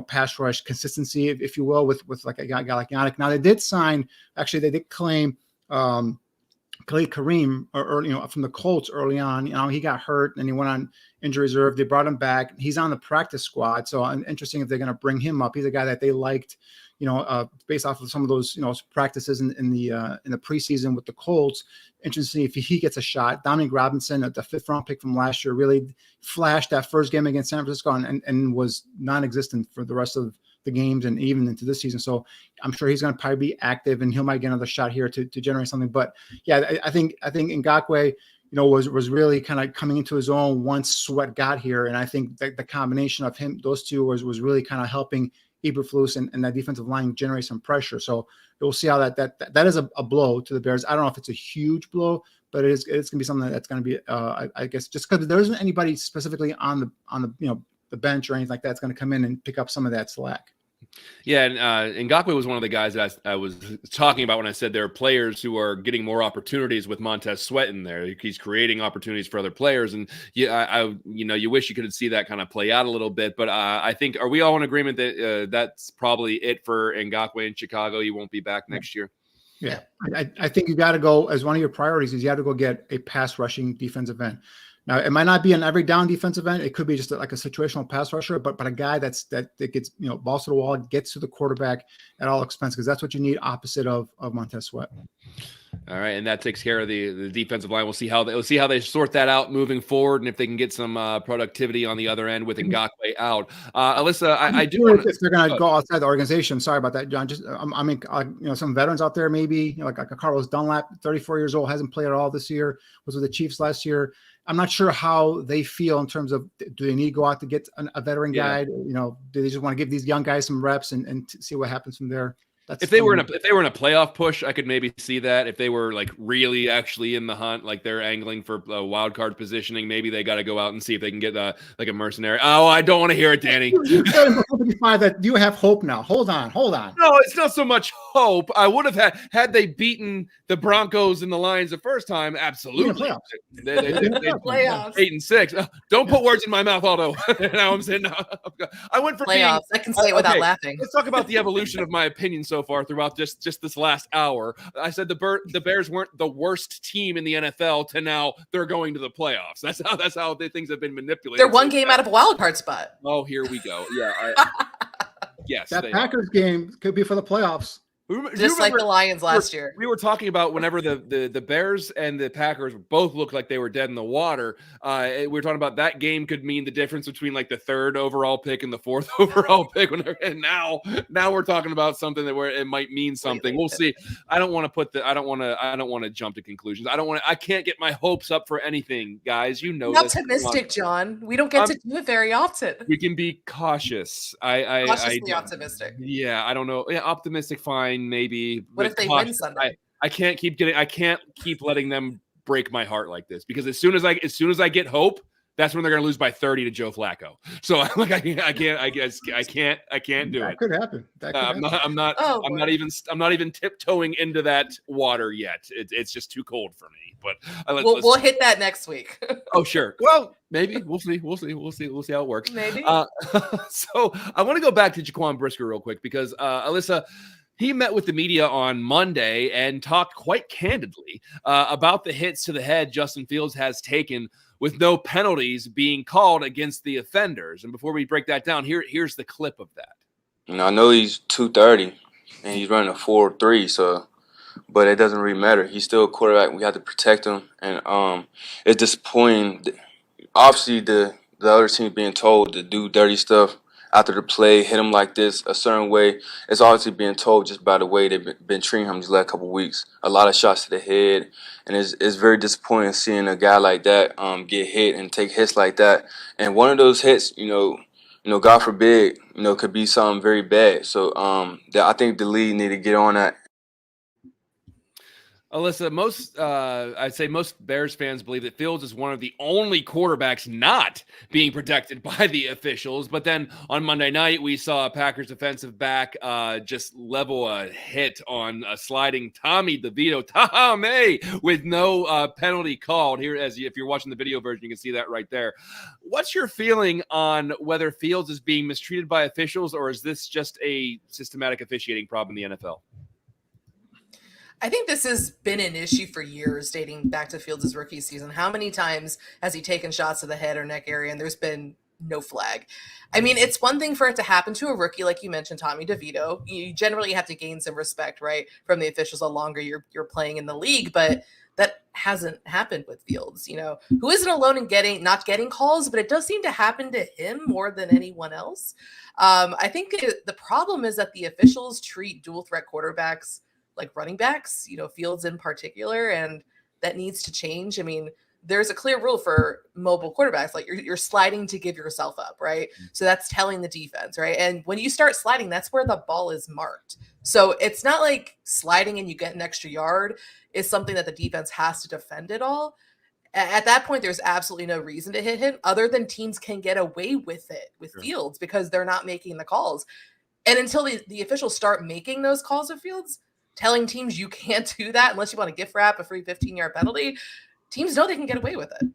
G: pass rush consistency, if you will, with like a guy like Yannick. Now they did claim Khalid Kareem from the Colts early on. He got hurt and he went on injury reserve. They brought him back. He's on the practice squad, so interesting if they're going to bring him up. He's a guy that they liked. Based off of some of those, practices in the preseason with the Colts. Interesting if he gets a shot. Dominic Robinson, the 5th round pick from last year, really flashed that first game against San Francisco and was non-existent for the rest of the games and even into this season. So I'm sure he's going to probably be active and he might get another shot here to generate something. But yeah, I think Ngakoue, was really kind of coming into his own once Sweat got here. And I think that the combination of those two was really kind of helping Eberflus and that defensive line generate some pressure. So we'll see how that is a blow to the Bears. I don't know if it's a huge blow, but it's going to be something that's going to be, I guess, just because there isn't anybody specifically on the the bench or anything like that is going to come in and pick up some of that slack.
C: Yeah, and Ngakoue was one of the guys that I was talking about when I said there are players who are getting more opportunities with Montez Sweat in there. He's creating opportunities for other players, and you wish you could see that kind of play out a little bit. But I think, are we all in agreement that that's probably it for Ngakoue in Chicago? He won't be back next year.
G: Yeah, I think you got to go, as one of your priorities is you have to go get a pass rushing defensive end. Now, it might not be an every down defensive end. It could be just like a situational pass rusher, but a guy that gets, balls to the wall, gets to the quarterback at all expense, because that's what you need opposite of Montez Sweat.
C: All right, and that takes care of the defensive line. We'll see how they sort that out moving forward, and if they can get some productivity on the other end with Ngakoue out. Alyssa, I do want
G: if they're going to go outside the organization. Sorry about that, John. Just some veterans out there, maybe like a Carlos Dunlap, 34 years old, hasn't played at all this year. Was with the Chiefs last year. I'm not sure how they feel in terms of, do they need to go out to get a veteran guy? Do they just want to give these young guys some reps and see what happens from there?
C: If they were in a playoff push, I could maybe see that. If they were like really actually in the hunt, like they're angling for a wild card positioning, maybe they got to go out and see if they can get like a mercenary. Oh, I don't want to hear it, Danny.
G: You said in 55 that you have hope now. Hold on.
C: No, it's not so much hope. I would have had they beaten the Broncos and the Lions the first time. Absolutely, they
D: playoffs.
C: 8-6. Don't put words in my mouth, Aldo. Now I'm saying I went for
D: playoffs. I can say it without laughing.
C: Let's talk about the evolution of my opinion so far throughout just this last hour. I said the Bears weren't the worst team in the NFL to now they're going to the playoffs. That's how things have been manipulated.
D: They're one game out of a wild card spot.
C: Oh, here we go. Yeah. Yes.
G: That Packers game could be for the playoffs.
D: Just like the Lions last year.
C: We were talking about whenever the Bears and the Packers both looked like they were dead in the water. We were talking about that game could mean the difference between like the 3rd overall pick and the 4th overall pick. And now we're talking about something where it might mean something. We'll see. I don't want to jump to conclusions. I can't get my hopes up for anything, guys. You know,
D: optimistic, John. We don't get to do it very often.
C: We can be cautious.
D: Cautiously optimistic.
C: Yeah, I don't know. Yeah, optimistic, fine. Maybe.
D: What if they win Sunday?
C: I can't keep letting them break my heart like this, because as soon as I get hope, that's when they're going to lose by 30 to Joe Flacco. So like I can't do it.
G: That could happen.
C: I'm not even tiptoeing into that water yet. It's just too cold for me. But
D: we'll hit that next week.
C: Oh sure. Well, maybe we'll see how it works.
D: Maybe.
C: So I want to go back to Jaquan Brisker real quick, because Alyssa, he met with the media on Monday and talked quite candidly about the hits to the head Justin Fields has taken, with no penalties being called against the offenders. And before we break that down, here's the clip of that.
I: I know he's 230 and he's running a 4.3, but it doesn't really matter. He's still a quarterback. We have to protect him, and it's disappointing. Obviously, the other team being told to do dirty stuff after the play, hit him like this a certain way. It's obviously being told just by the way they've been treating him these last couple of weeks. A lot of shots to the head, and it's very disappointing seeing a guy like that get hit and take hits like that. And one of those hits, God forbid, could be something very bad. So I think the league need to get on that.
C: Alyssa, I'd say most Bears fans believe that Fields is one of the only quarterbacks not being protected by the officials. But then on Monday night, we saw a Packers defensive back just level a hit on a sliding Tommy DeVito, with no penalty called. Here, if you're watching the video version, you can see that right there. What's your feeling on whether Fields is being mistreated by officials, or is this just a systematic officiating problem in the NFL?
D: I think this has been an issue for years, dating back to Fields' rookie season. How many times has he taken shots to the head or neck area and there's been no flag? I mean, it's one thing for it to happen to a rookie, like you mentioned, Tommy DeVito. You generally have to gain some respect, right, from the officials the longer you're playing in the league, but that hasn't happened with Fields, who isn't alone in not getting calls, but it does seem to happen to him more than anyone else. I think the problem is that the officials treat dual threat quarterbacks like running backs, Fields in particular, and that needs to change. I mean, there's a clear rule for mobile quarterbacks, like you're sliding to give yourself up, right? So that's telling the defense, right? And when you start sliding, that's where the ball is marked. So it's not like sliding and you get an extra yard is something that the defense has to defend at all. At that point, there's absolutely no reason to hit him other than teams can get away with it with Fields because they're not making the calls. And until the officials start making those calls of Fields, telling teams you can't do that unless you want to gift wrap a free 15-yard penalty, teams know they can get away with it.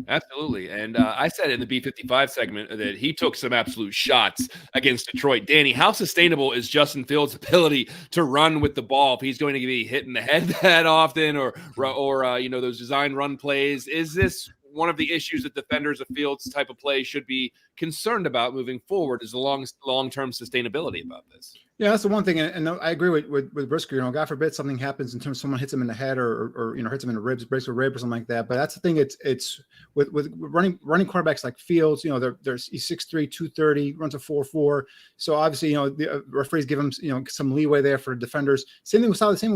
C: Absolutely. And I said in the B55 segment that he took some absolute shots against Detroit. Danny, how sustainable is Justin Fields' ability to run with the ball if he's going to be hit in the head that often or those design run plays? Is this one of the issues that defenders of Fields type of play should be concerned about moving forward? Is the long-term sustainability about this?
G: Yeah, that's the one thing, and I agree with Brisker. God forbid something happens in terms of someone hits him in the head or hits him in the ribs, breaks a rib or something like that. But that's the thing. It's with running quarterbacks like Fields. He's 6'3", 230, runs a 4.4. So obviously, the referees give him some leeway there for defenders. Same thing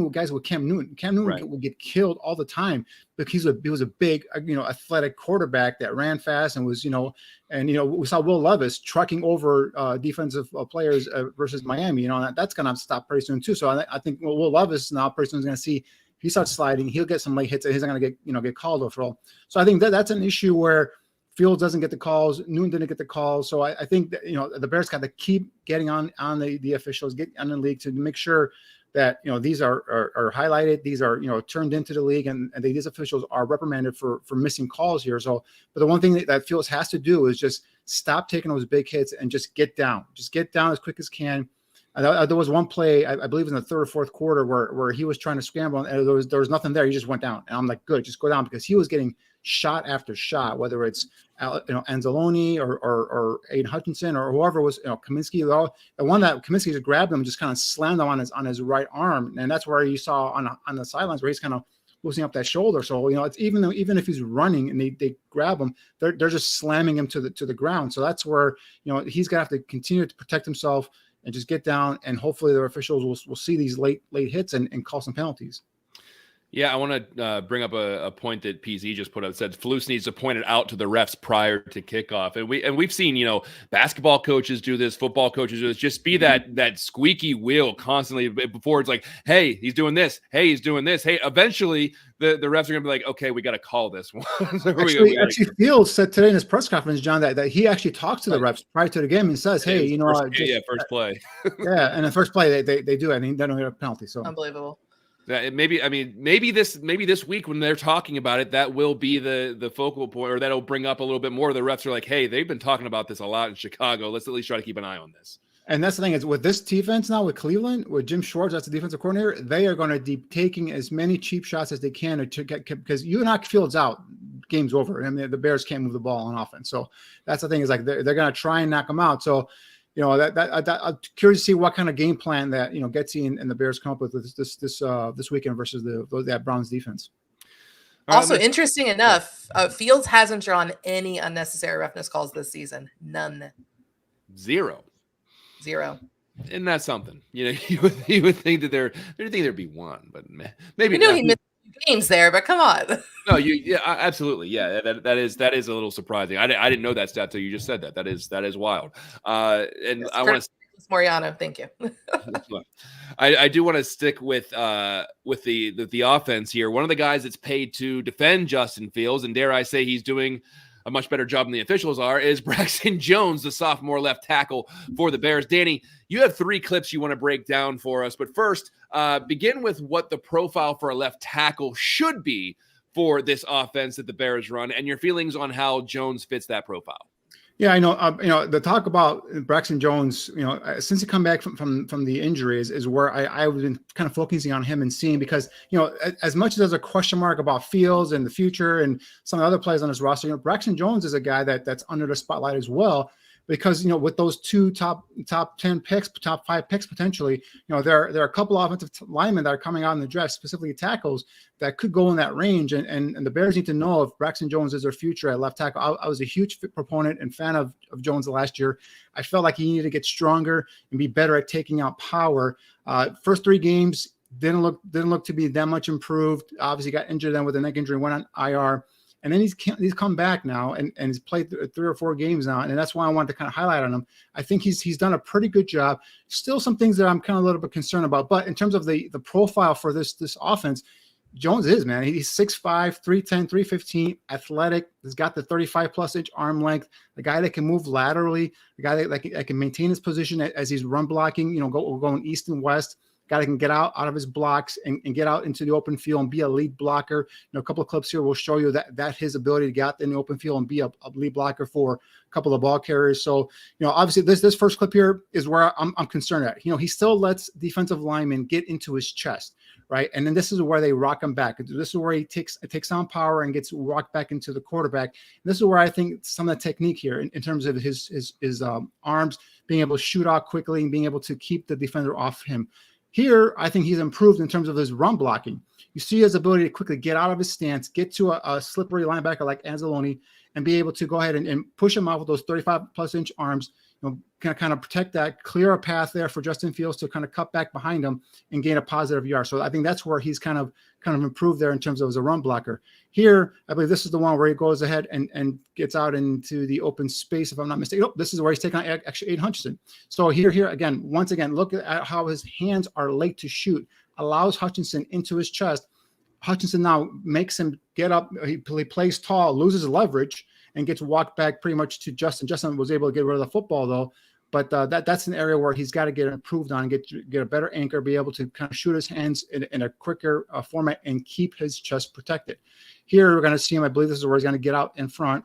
G: with guys with Cam Newton. Cam Newton would get killed all the time because he was a big athletic quarterback that ran fast and was we saw Will Levis trucking over defensive players versus Miami. And that's going to stop pretty soon too. So I think Will Levis now pretty soon is going to see if he starts sliding, he'll get some late hits and he's not going to get called overall. So I think that's an issue where Fields doesn't get the calls, Newton didn't get the calls. So I think that the Bears got to keep getting on the officials, get on the league to make sure that these are highlighted, these are turned into the league, and these officials are reprimanded for missing calls here. So, but the one thing that Fields has to do is just stop taking those big hits and just get down as quick as can. There was one play, I believe, in the third or fourth quarter where he was trying to scramble and there was nothing there. He just went down, and I'm like, good, just go down, because he was getting shot after shot, whether it's Anzalone or Aiden Hutchinson or whoever was Kaminsky. The one that Kaminsky just grabbed him, just kind of slammed him on his right arm, and that's where you saw on the sidelines where he's kind of loosening up that shoulder. So it's even if he's running and they grab him, they're just slamming him to the ground. So that's where he's gonna have to continue to protect himself and just get down, and hopefully the officials will see these late hits and call some penalties.
C: Yeah, I want to bring up a point that PZ just put up. It said Flus needs to point it out to the refs prior to kickoff, and we've seen basketball coaches do this, football coaches do this. Just be that squeaky wheel constantly before it's like, hey, he's doing this. Hey, he's doing this. Hey, eventually the refs are gonna be like, okay, we got to call this one.
G: Actually, Fields said today in his press conference, John, that he actually talks to the refs prior to the game and says, hey,
C: first play.
G: Yeah, and the first play they do it, and they don't get a penalty. So
D: unbelievable.
C: Maybe this week when they're talking about it, that will be the focal point, or that'll bring up a little bit more. The refs are like, hey, they've been talking about this a lot in Chicago. Let's at least try to keep an eye on this.
G: And that's the thing is with this defense now with Cleveland, with Jim Schwartz, that's the defensive coordinator, they are going to be taking as many cheap shots as they can to get, because you knock Fields out, game's over. I mean, the Bears can't move the ball on offense. So that's the thing is like they're going to try and knock them out. So I'm curious to see what kind of game plan that Getsy and the Bears come up with this weekend versus that Browns defense.
D: Also, interesting enough, Fields hasn't drawn any unnecessary roughness calls this season. None.
C: Zero. Isn't that something? You would think that there'd be one, but maybe.
D: He missed games there, but come on.
C: No, absolutely, yeah. That is a little surprising. I didn't know that stat till you just said that. That is wild. And yes, I want to
D: Moriano, thank you.
C: I do want to stick with the offense here. One of the guys that's paid to defend Justin Fields, and dare I say he's doing a much better job than the officials are, is Braxton Jones, the sophomore left tackle for the Bears. Danny, you have 3 clips you want to break down for us, but first, begin with what the profile for a left tackle should be for this offense that the Bears run, and your feelings on how Jones fits that profile.
G: Yeah, I know. The talk about Braxton Jones, since he come back from the injuries is where I've been kind of focusing on him and seeing, because, as much as there's a question mark about Fields and the future and some of the other players on his roster, Braxton Jones is a guy that's under the spotlight as well. Because, with those 2 top 10 picks, top 5 picks potentially, there are a couple of offensive linemen that are coming out in the draft, specifically tackles, that could go in that range. And the Bears need to know if Braxton Jones is their future at left tackle. I was a huge proponent and fan of Jones last year. I felt like he needed to get stronger and be better at taking out power. First 3 games didn't look to be that much improved. Obviously got injured then with a neck injury, went on IR. And then he's come back now and he's played 3 or 4 games now. And that's why I wanted to kind of highlight on him. I think he's done a pretty good job. Still some things that I'm kind of a little bit concerned about. But in terms of the profile for this offense, Jones is, man. He's 6'5", 310, 315, athletic. He's got the 35+ inch arm length. The guy that can move laterally. The guy that can maintain his position as he's run blocking. Going east and west. Guy that can get out of his blocks and get out into the open field and be a lead blocker. A couple of clips here will show you that his ability to get out in the open field and be a lead blocker for a couple of ball carriers. So, obviously this first clip here is where I'm concerned at. He still lets defensive linemen get into his chest, right? And then this is where they rock him back. This is where he takes on power and gets rocked back into the quarterback. And this is where I think some of the technique here in terms of his arms, being able to shoot out quickly and being able to keep the defender off him. Here, I think he's improved in terms of his run blocking. You see his ability to quickly get out of his stance, get to a slippery linebacker like Anzalone, and be able to go ahead and push him out with those 35+ inch arms, kind of protect that, clear a path there for Justin Fields to kind of cut back behind him and gain a positive yard. So I think that's where he's kind of improved there in terms of as a run blocker. Here, I believe this is the one where he goes ahead and gets out into the open space, if I'm not mistaken. Oh, this is where he's taking on actually Aiden Hutchinson. So here again, once again, look at how his hands are late to shoot, allows Hutchinson into his chest. Hutchinson now makes him get up. He plays tall, loses leverage, and gets walked back pretty much to Justin. Justin was able to get rid of the football though, but that's an area where he's got to get improved on, get a better anchor, be able to kind of shoot his hands in a quicker format and keep his chest protected. Here we're going to see him. I believe this is where he's going to get out in front.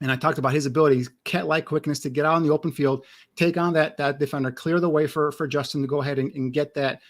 G: And I talked about his ability, his cat-like quickness to get out in the open field, take on that defender, clear the way for Justin to go ahead and get that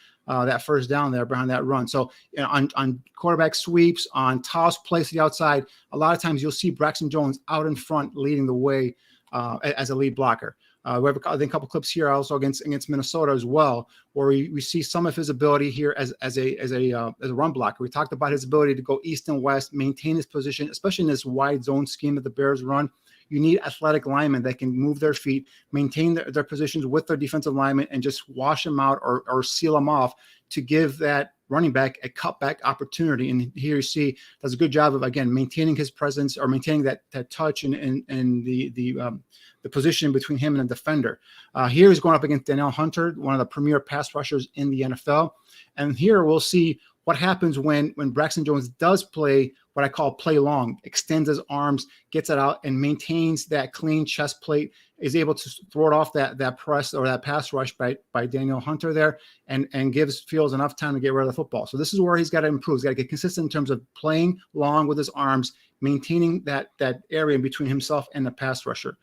G: first down there behind that run. So on quarterback sweeps, on toss plays to the outside, a lot of times you'll see Braxton Jones out in front leading the way as a lead blocker. We have a couple clips here also against Minnesota as well, where we see some of his ability here as a run blocker. We talked about his ability to go east and west, maintain his position, especially in this wide zone scheme that the Bears run. You need athletic linemen that can move their feet, maintain their positions with their defensive linemen, and just wash them out or seal them off to give that running back a cutback opportunity. And here you see does a good job of, again, maintaining his presence or maintaining that touch and the position between him and the defender. Here he's going up against Danielle Hunter, one of the premier pass rushers in the NFL. And here we'll see what happens when Braxton Jones does play what I call play long, extends his arms, gets it out, and maintains that clean chest plate, is able to throw it off that press or that pass rush by Daniel Hunter there, and gives Fields enough time to get rid of the football. So this is where he's got to improve. He's got to get consistent in terms of playing long with his arms, maintaining that area between himself and the pass rusher.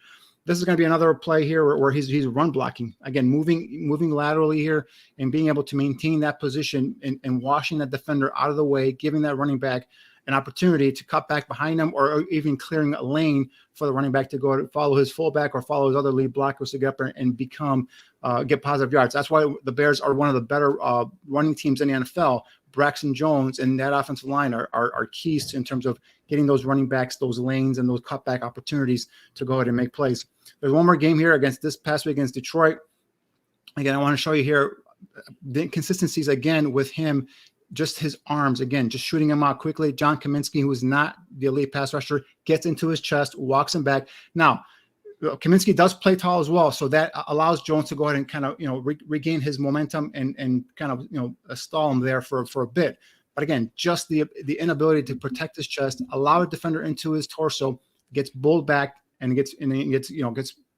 G: This is going to be another play here where he's run blocking. Again, moving laterally here and being able to maintain that position and washing that defender out of the way, giving that running back an opportunity to cut back behind him or even clearing a lane for the running back to go to follow his fullback or follow his other lead blockers to get up and get positive yards. That's why the Bears are one of the better running teams in the NFL. Braxton Jones and that offensive line are keys in terms of getting those running backs, those lanes, and those cutback opportunities to go ahead and make plays. There's one more game here against this past week against Detroit. Again, I want to show you here the inconsistencies again with him, just his arms, again, just shooting him out quickly. John Kaminsky, who is not the elite pass rusher, gets into his chest, walks him back. Now, Kaminsky does play tall as well, so that allows Jones to go ahead and kind of, regain his momentum and kind of, stall him there for a bit. But again, just the inability to protect his chest, allow a defender into his torso, gets pulled back and gets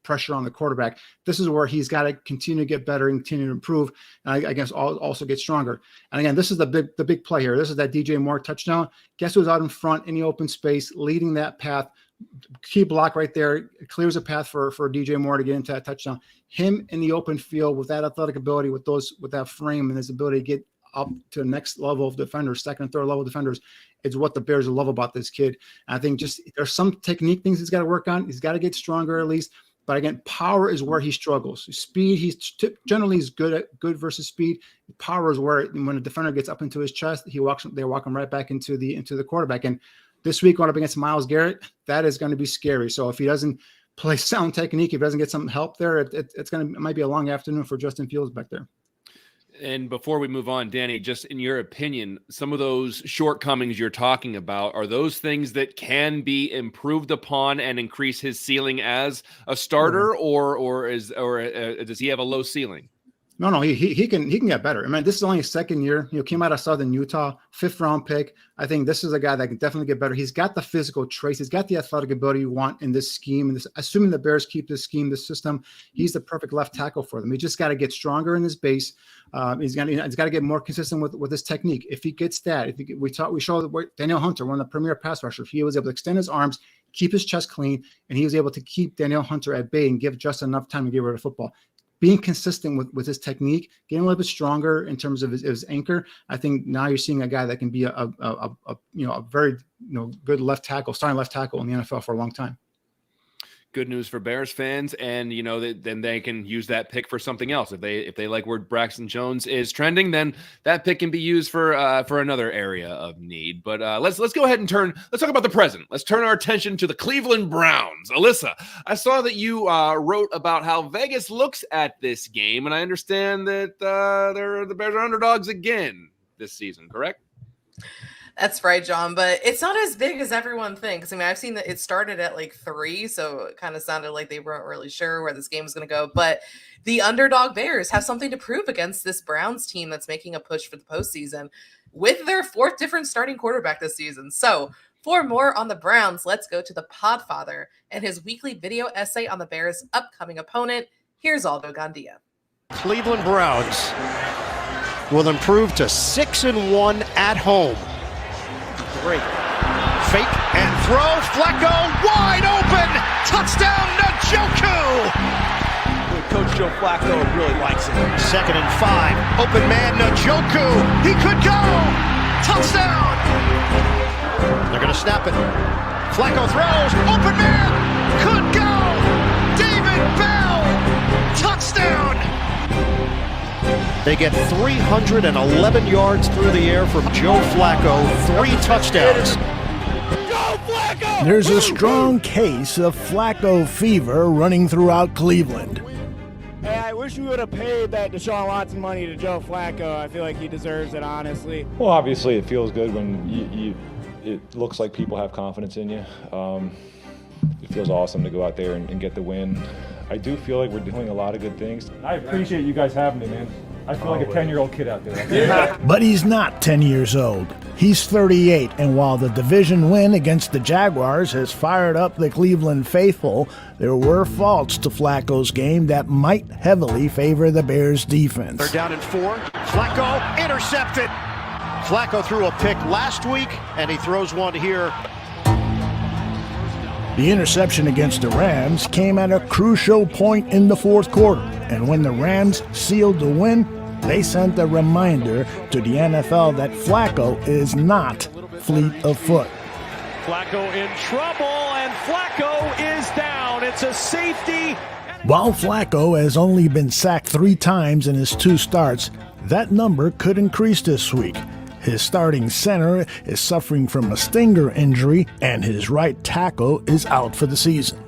G: pressure on the quarterback. This is where he's got to continue to get better and continue to improve, and I guess also get stronger. And again, this is the big play here. This is that DJ Moore touchdown. Guess who's out in front in the open space, leading that path? Key block right there, clears a path for DJ Moore to get into that touchdown. Him in the open field with that athletic ability, with that frame and his ability to get up to the next level of defenders, second and third level defenders, is what the Bears love about this kid. And I think just there's some technique things he's got to work on. He's got to get stronger at least. But again, power is where he struggles. Speed, he's generally is good versus speed. Power is where when a defender gets up into his chest, they walk him right back into the quarterback. And this week going up against Myles Garrett, that is going to be scary. So if he doesn't play sound technique, if he doesn't get some help there, it might be a long afternoon for Justin Fields back there.
C: And before we move on, Danny, just in your opinion, some of those shortcomings you're talking about, are those things that can be improved upon and increase his ceiling as a starter, or does he have a low ceiling?
G: No, he can get better. I mean, this is only his second year. Came out of Southern Utah, 5th round pick. I think this is a guy that can definitely get better. He's got the physical traits. He's got the athletic ability you want in this scheme. And assuming the Bears keep this scheme, this system, he's the perfect left tackle for them. He just got to get stronger in his base. He's got to get more consistent with his technique. If he gets that, we showed Daniel Hunter, one of the premier pass rushers. He was able to extend his arms, keep his chest clean, and he was able to keep Daniel Hunter at bay and give just enough time to get rid of the football. Being consistent with his technique, getting a little bit stronger in terms of his anchor. I think now you're seeing a guy that can be a very good left tackle, starting left tackle in the NFL for a long time.
C: Good news for Bears fans, and then they can use that pick for something else. If they like where Braxton Jones is trending, then that pick can be used for another area of need. But let's go ahead and let's talk about the present. Let's turn our attention to the Cleveland Browns. Alyssa, I saw that you wrote about how Vegas looks at this game, and I understand that the Bears are underdogs again this season, correct?
D: That's right, John, but it's not as big as everyone thinks. I mean, I've seen that it started at like 3, so it kind of sounded like they weren't really sure where this game was going to go. But the underdog Bears have something to prove against this Browns team that's making a push for the postseason with their 4th different starting quarterback this season. So for more on the Browns, let's go to the Podfather and his weekly video essay on the Bears' upcoming opponent. Here's Aldo Gandia.
J: Cleveland Browns will improve to 6-1 at home. Great. Fake and throw. Flacco wide open. Touchdown, Njoku.
K: Coach Joe Flacco really likes it.
J: 2nd and 5. Open man, Njoku. He could go. Touchdown. They're going to snap it. Flacco throws. Open man. Could go. David Bell. Touchdown. They get 311 yards through the air from Joe Flacco, 3 touchdowns.
K: Joe Flacco!
A: There's a strong case of Flacco fever running throughout Cleveland.
L: Hey, I wish we would have paid that Deshaun Watson money to Joe Flacco. I feel like he deserves it, honestly.
M: Well, obviously it feels good when it looks like people have confidence in you. It feels awesome to go out there and get the win. I do feel like we're doing a lot of good things.
N: I appreciate you guys having me, man. I feel like a 10-year-old kid out there.
A: But he's not 10 years old. He's 38, and while the division win against the Jaguars has fired up the Cleveland faithful, there were faults to Flacco's game that might heavily favor the Bears' defense.
J: They're down in 4. Flacco intercepted. Flacco threw a pick last week, and he throws one here.
A: The interception against the Rams came at a crucial point in the 4th quarter, and when the Rams sealed the win, they sent a reminder to the NFL that Flacco is not fleet of foot.
K: Flacco in trouble, and Flacco is down. It's a safety.
A: While Flacco has only been sacked 3 times in his 2 starts, that number could increase this week. His starting center is suffering from a stinger injury, and his right tackle is out for the season.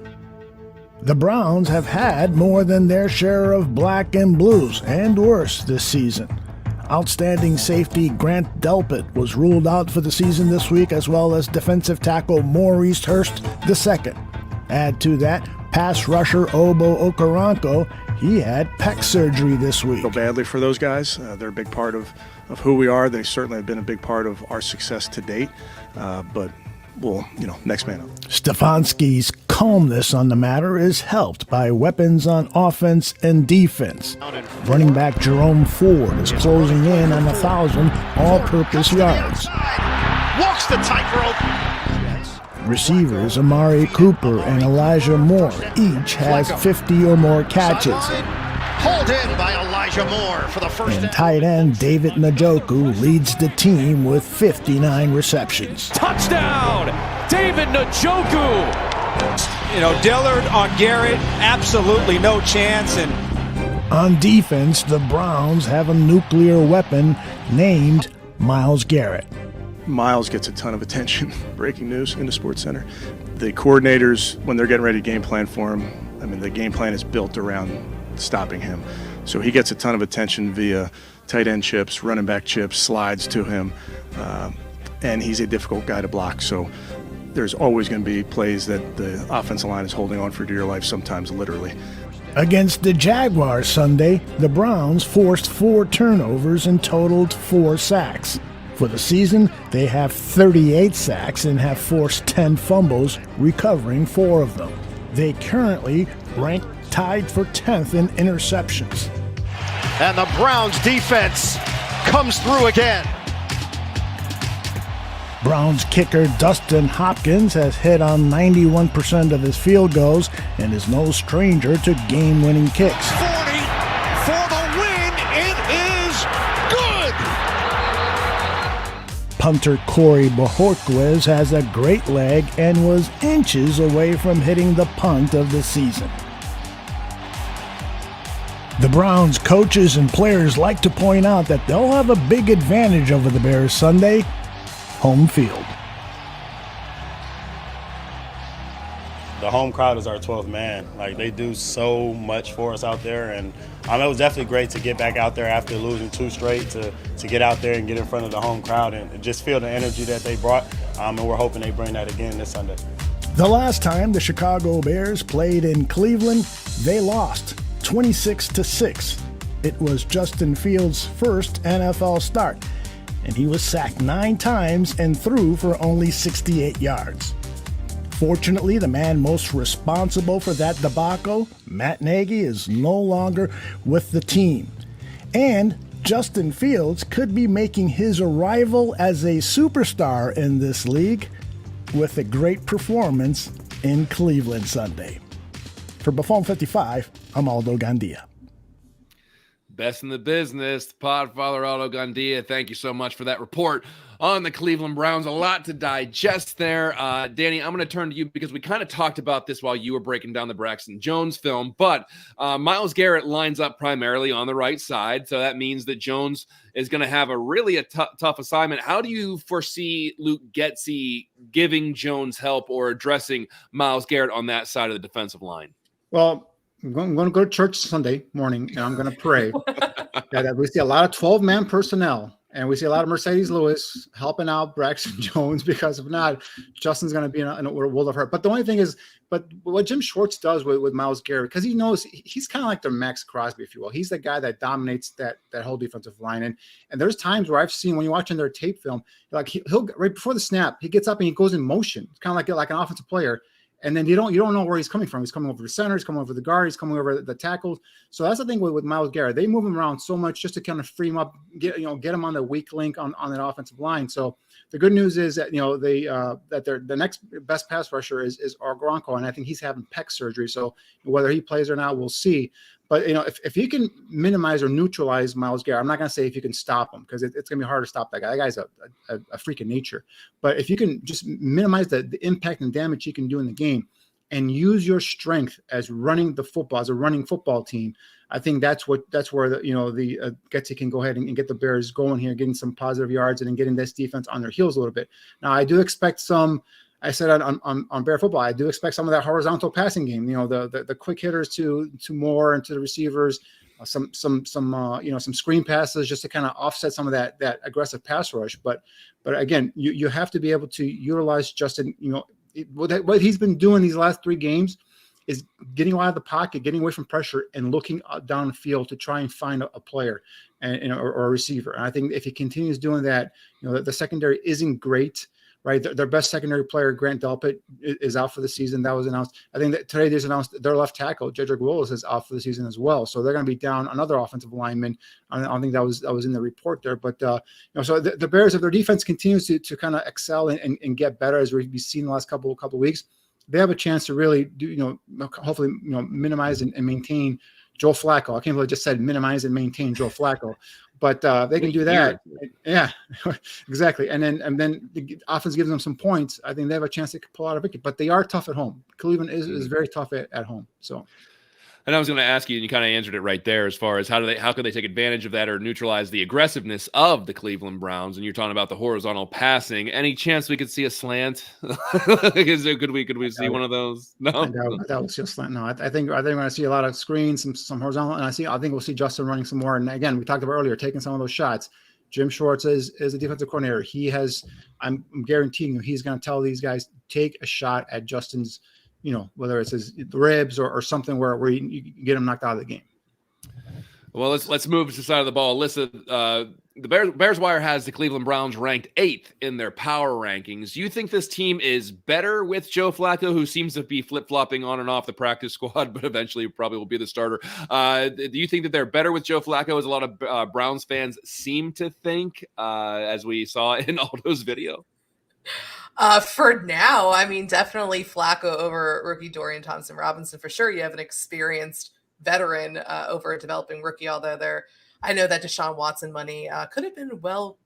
A: The Browns have had more than their share of black and blues, and worse this season. Outstanding safety Grant Delpit was ruled out for the season this week, as well as defensive tackle Maurice Hurst II. Add to that pass rusher Obo Okoronkwo. He had pec surgery this week.
O: Feel badly for those guys. They're a big part of who we are. They certainly have been a big part of our success to date. But we'll, next man up.
A: Stefanski's calmness on the matter is helped by weapons on offense and defense. Running back Jerome Ford is closing in on 1,000 all-purpose yards.
J: Walks the tightrope.
A: Receivers Amari Cooper and Elijah Moore each has 50 or more catches.
J: Hauled in by Elijah Moore for the first.
A: And tight end David Njoku leads the team with 59 receptions.
K: Touchdown, David Njoku.
P: Dillard on Garrett, absolutely no chance. And
A: on defense, the Browns have a nuclear weapon named Myles Garrett.
O: Myles gets a ton of attention. Breaking news in the Sports Center. The coordinators, when they're getting ready to game plan for him, the game plan is built around stopping him. So he gets a ton of attention via tight end chips, running back chips, slides to him, and he's a difficult guy to block. So there's always going to be plays that the offensive line is holding on for dear life, sometimes literally.
A: Against the Jaguars Sunday, the Browns forced 4 turnovers and totaled 4 sacks. For the season, they have 38 sacks and have forced 10 fumbles, recovering 4 of them. They currently rank tied for 10th in interceptions.
J: And the Browns defense comes through again.
A: Browns kicker Dustin Hopkins has hit on 91% of his field goals and is no stranger to game-winning kicks.
J: 40 for the win. It is good.
A: Punter Corey Bojorquez has a great leg and was inches away from hitting the punt of the season. The Browns coaches and players like to point out that they'll have a big advantage over the Bears Sunday: home field.
Q: The home crowd is our 12th man. Like, they do so much for us out there, and it was definitely great to get back out there after losing 2 straight, to get out there and get in front of the home crowd and just feel the energy that they brought, and we're hoping they bring that again this Sunday.
A: The last time the Chicago Bears played in Cleveland, they lost 26-6. It was Justin Fields' first NFL start, and he was sacked 9 times and threw for only 68 yards. Fortunately, the man most responsible for that debacle, Matt Nagy, is no longer with the team. And Justin Fields could be making his arrival as a superstar in this league with a great performance in Cleveland Sunday. For Buffone 55, I'm Aldo Gandia.
C: Best in the business, Podfather Aldo Gandia. Thank you so much for that report on the Cleveland Browns. A lot to digest there. Danny, I'm going to turn to you because we kind of talked about this while you were breaking down the Braxton Jones film, but Myles Garrett lines up primarily on the right side, so that means that Jones is going to have a tough assignment. How do you foresee Luke Getsy giving Jones help or addressing Myles Garrett on that side of the defensive line?
G: Well, I'm going to go to church Sunday morning, and I'm going to pray that we see a lot of 12-man personnel, and we see a lot of Mercedes Lewis helping out Braxton Jones, because if not, Justin's going to be in a world of hurt. But the only thing is, but what Jim Schwartz does with Myles Garrett, because he knows he's kind of like their Max Crosby, if you will. He's the guy that dominates that whole defensive line. And there's times where I've seen, when you're watching their tape film, like he'll right before the snap, he gets up and he goes in motion. It's kind of like an offensive player. And then you don't know where he's coming from. He's coming over the center. He's coming over the guard. He's coming over the tackles. So that's the thing with Myles Garrett. They move him around so much just to kind of free him up, get him on the weak link on that offensive line. So the good news is that the next best pass rusher is Orgronko, and I think he's having pec surgery. So whether he plays or not, we'll see. But if you can minimize or neutralize Myles Garrett, I'm not going to say if you can stop him, because it's going to be hard to stop that guy. That guy's a freak of nature. But if you can just minimize the impact and damage he can do in the game, and use your strength as running the football, as a running football team, I think that's where the Getsy can go ahead and get the Bears going here, getting some positive yards and then getting this defense on their heels a little bit. Now, I do expect some. I said on Bear Football, I do expect some of that horizontal passing game. The quick hitters to Moore and to the receivers, some screen passes just to kind of offset some of that aggressive pass rush. But again, you have to be able to utilize Justin. What he's been doing these last 3 games is getting out of the pocket, getting away from pressure, and looking downfield to try and find a player or a receiver. And I think if he continues doing that, the secondary isn't great. Right, their best secondary player, Grant Delpit, is out for the season. That was announced. I think that today there's announced their left tackle, Jedrick Willis, is out for the season as well. So they're going to be down another offensive lineman. I don't think that was in the report there. But so the Bears, if their defense continues to kind of excel and get better, as we've seen the last couple of weeks, they have a chance to really do hopefully minimize and maintain Joe Flacco. I can't believe I just said minimize and maintain Joe Flacco. But they can do that. Yeah, exactly. And then the offense gives them some points. I think they have a chance to pull out a victory. But they are tough at home. Cleveland is very tough at home. So.
C: And I was going to ask you, and you kind of answered it right there, as far as how could they take advantage of that or neutralize the aggressiveness of the Cleveland Browns? And you're talking about the horizontal passing. Any chance we could see a slant? Could we see one of those? No,
G: that was just slant. No, I think we're going to see a lot of screens, some horizontal, and I think we'll see Justin running some more. And again, we talked about earlier, taking some of those shots. Jim Schwartz is a defensive coordinator. I'm guaranteeing you, he's going to tell these guys, take a shot at Justin's whether it's his ribs or something where you get him knocked out of the game.
C: Well, let's move to the side of the ball. Alyssa, the Bears Wire has the Cleveland Browns ranked 8th in their power rankings. Do you think this team is better with Joe Flacco, who seems to be flip-flopping on and off the practice squad, but eventually probably will be the starter? Do you think that they're better with Joe Flacco, as a lot of Browns fans seem to think, as we saw in Aldo's video?
D: For now, I mean, definitely Flacco over rookie Dorian Thompson-Robinson. For sure, you have an experienced veteran over a developing rookie, although I know that Deshaun Watson money could have been well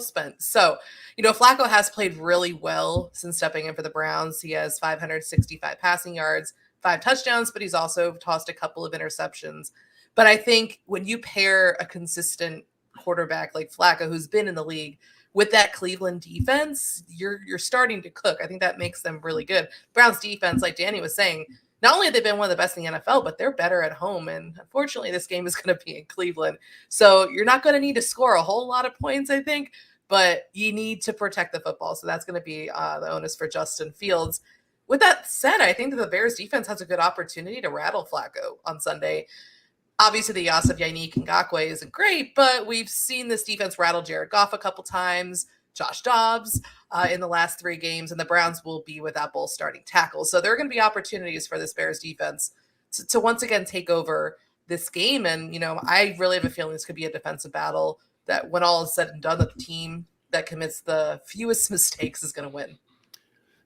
D: spent. So, Flacco has played really well since stepping in for the Browns. He has 565 passing yards, 5 touchdowns, but he's also tossed a couple of interceptions. But I think when you pair a consistent quarterback like Flacco, who's been in the league, with that Cleveland defense, you're starting to cook. I think that makes them really good. Browns defense, like Danny was saying, not only have they been one of the best in the NFL, but they're better at home. And unfortunately, this game is going to be in Cleveland. So you're not going to need to score a whole lot of points, I think, but you need to protect the football. So that's going to be the onus for Justin Fields. With that said, I think that the Bears defense has a good opportunity to rattle Flacco on Sunday. Obviously, the Yasef Yannick Ngakoue isn't great, but we've seen this defense rattle Jared Goff a couple times, Josh Dobbs in the last 3 games, and the Browns will be without both starting tackles. So there are going to be opportunities for this Bears defense to once again take over this game. And, I really have a feeling this could be a defensive battle that when all is said and done, the team that commits the fewest mistakes is going to win.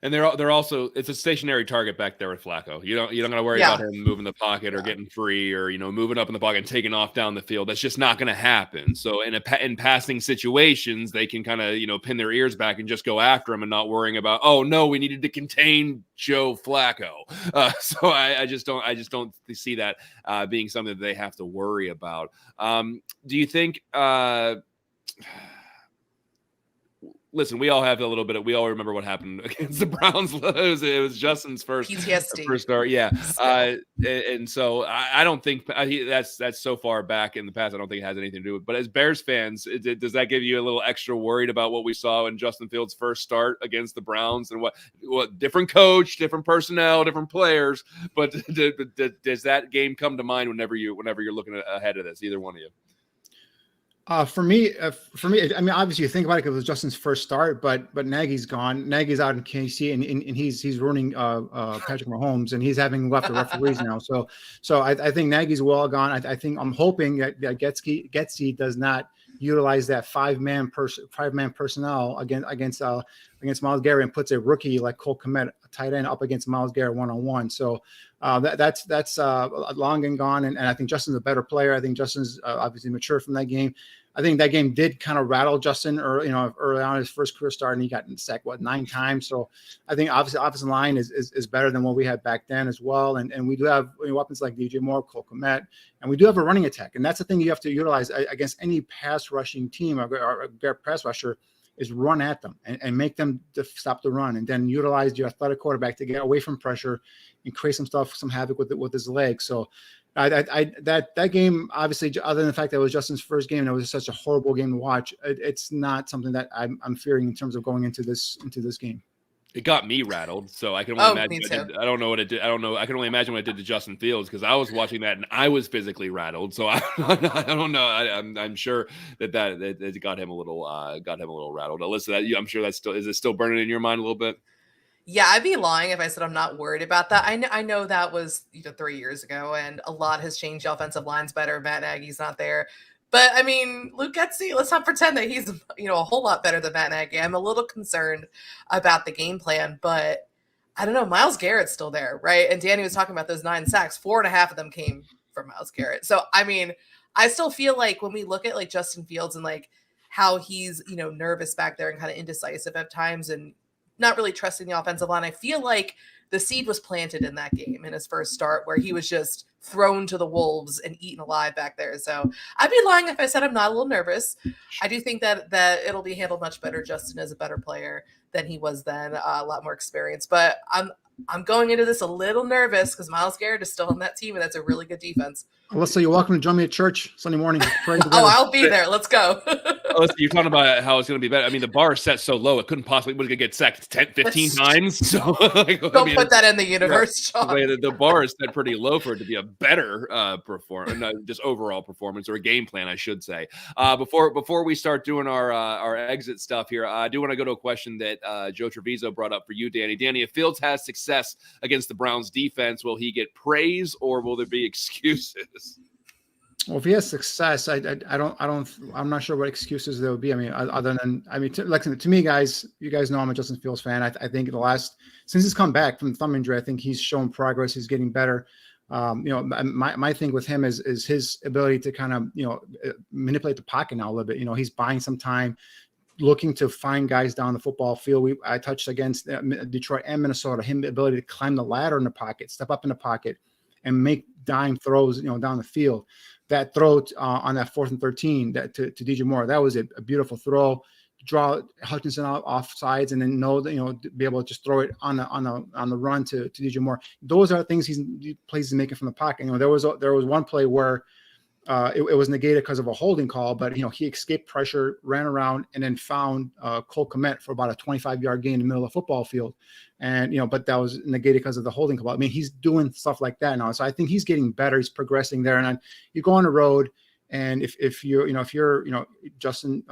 C: And they're also, it's a stationary target back there with Flacco. You don't got to worry about him moving the pocket or getting free or moving up in the pocket and taking off down the field. That's just not going to happen. So in passing situations, they can kind of pin their ears back and just go after him and not worrying about, oh no, we needed to contain Joe Flacco. So I just don't see that being something that they have to worry about. Do you think? Listen, we all have a little bit we all remember what happened against the Browns. It was Justin's first start. Yeah. And so I don't think that's so far back in the past. I don't think it has anything to do with it. But as Bears fans, does that give you a little extra worried about what we saw in Justin Fields' first start against the Browns and what different coach, different personnel, different players? But does that game come to mind whenever you're looking ahead of this, either one of you?
G: For me, I mean, obviously you think about it because it was Justin's first start, but Nagy's gone. Nagy's out in KC, and he's running Patrick Mahomes, and he's having left the referees now. So I think Nagy's well gone. I think I'm hoping that Getsy does not utilize that five-man personnel against Myles Garrett and puts a rookie like Cole Kmet, a tight end, up against Myles Garrett one-on-one. So that's long and gone. And I think Justin's a better player. I think Justin's obviously matured from that game. I think that game did kind of rattle Justin early on his first career start, and he got sacked 9 times. So I think obviously offensive line is better than what we had back then as well. And we do have weapons like DJ Moore, Cole Kmet, and we do have a running attack. And that's the thing you have to utilize against any pass rushing team or pass rusher, is run at them and make them stop the run, and then utilize your athletic quarterback to get away from pressure and create some havoc with his legs. So that game, obviously, other than the fact that it was Justin's first game and it was such a horrible game to watch, it's not something that I'm fearing in terms of going into this game.
C: It got me rattled, so I can only imagine. I don't know what it did. I don't know. I can only imagine what it did to Justin Fields because I was watching that and I was physically rattled. So I don't know. I'm sure that got him a little rattled. Alyssa, I'm sure is it still burning in your mind a little bit?
D: Yeah, I'd be lying if I said I'm not worried about that. I know that was 3 years ago, and a lot has changed. The offensive line's better. Matt Nagy's not there. But, I mean, Luke Getsy, let's not pretend that he's, a whole lot better than Matt Nagy. I'm a little concerned about the game plan, but I don't know. Myles Garrett's still there, right? And Danny was talking about those 9 sacks. 4.5 of them came from Myles Garrett. So, I mean, I still feel like when we look at, Justin Fields and, how he's, nervous back there and kind of indecisive at times and not really trusting the offensive line, I feel like the seed was planted in that game in his first start where he was just thrown to the wolves and eaten alive back there. So I'd be lying if I said I'm not a little nervous. I do think that it'll be handled much better. Justin is a better player than he was then, a lot more experience. But I'm going into this a little nervous because Myles Garrett is still on that team, and that's a really good defense.
G: Alyssa, you're welcome to join me at church Sunday morning.
D: I'll be there. Let's go.
C: Alyssa, you're talking about how it's going to be better. I mean, the bar is set so low, it couldn't possibly going to get sacked 10, 15 times. So
D: don't put that in the universe, Sean.
C: The bar is set pretty low for it to be a better just overall performance or a game plan, I should say. Before we start doing our exit stuff here, I do want to go to a question that Joe Treviso brought up for you, Danny. Danny, if Fields has success against the Browns defense, will he get praise or will there be excuses?
G: Well, if he has success, I'm not sure what excuses there would be. I mean, other than, to me, guys, you guys know I'm a Justin Fields fan. I think since he's come back from the thumb injury, I think he's shown progress. He's getting better. My thing with him is his ability to kind of, manipulate the pocket now a little bit. He's buying some time, looking to find guys down the football field. I touched against Detroit and Minnesota, the ability to climb the ladder in the pocket, step up in the pocket, and make dime throws, down the field. That throw on that 4th and 13 to DJ Moore, that was a beautiful throw. Draw Hutchinson off sides and then be able to just throw it on the run to DJ Moore. Those are things plays he's making from the pocket. There was one play where it was negated because of a holding call, but he escaped pressure, ran around, and then found Cole Kmet for about a 25-yard gain in the middle of the football field, and but that was negated because of the holding call. I mean, he's doing stuff like that now, so I think he's getting better. He's progressing there, and you go on the road, and if you're Justin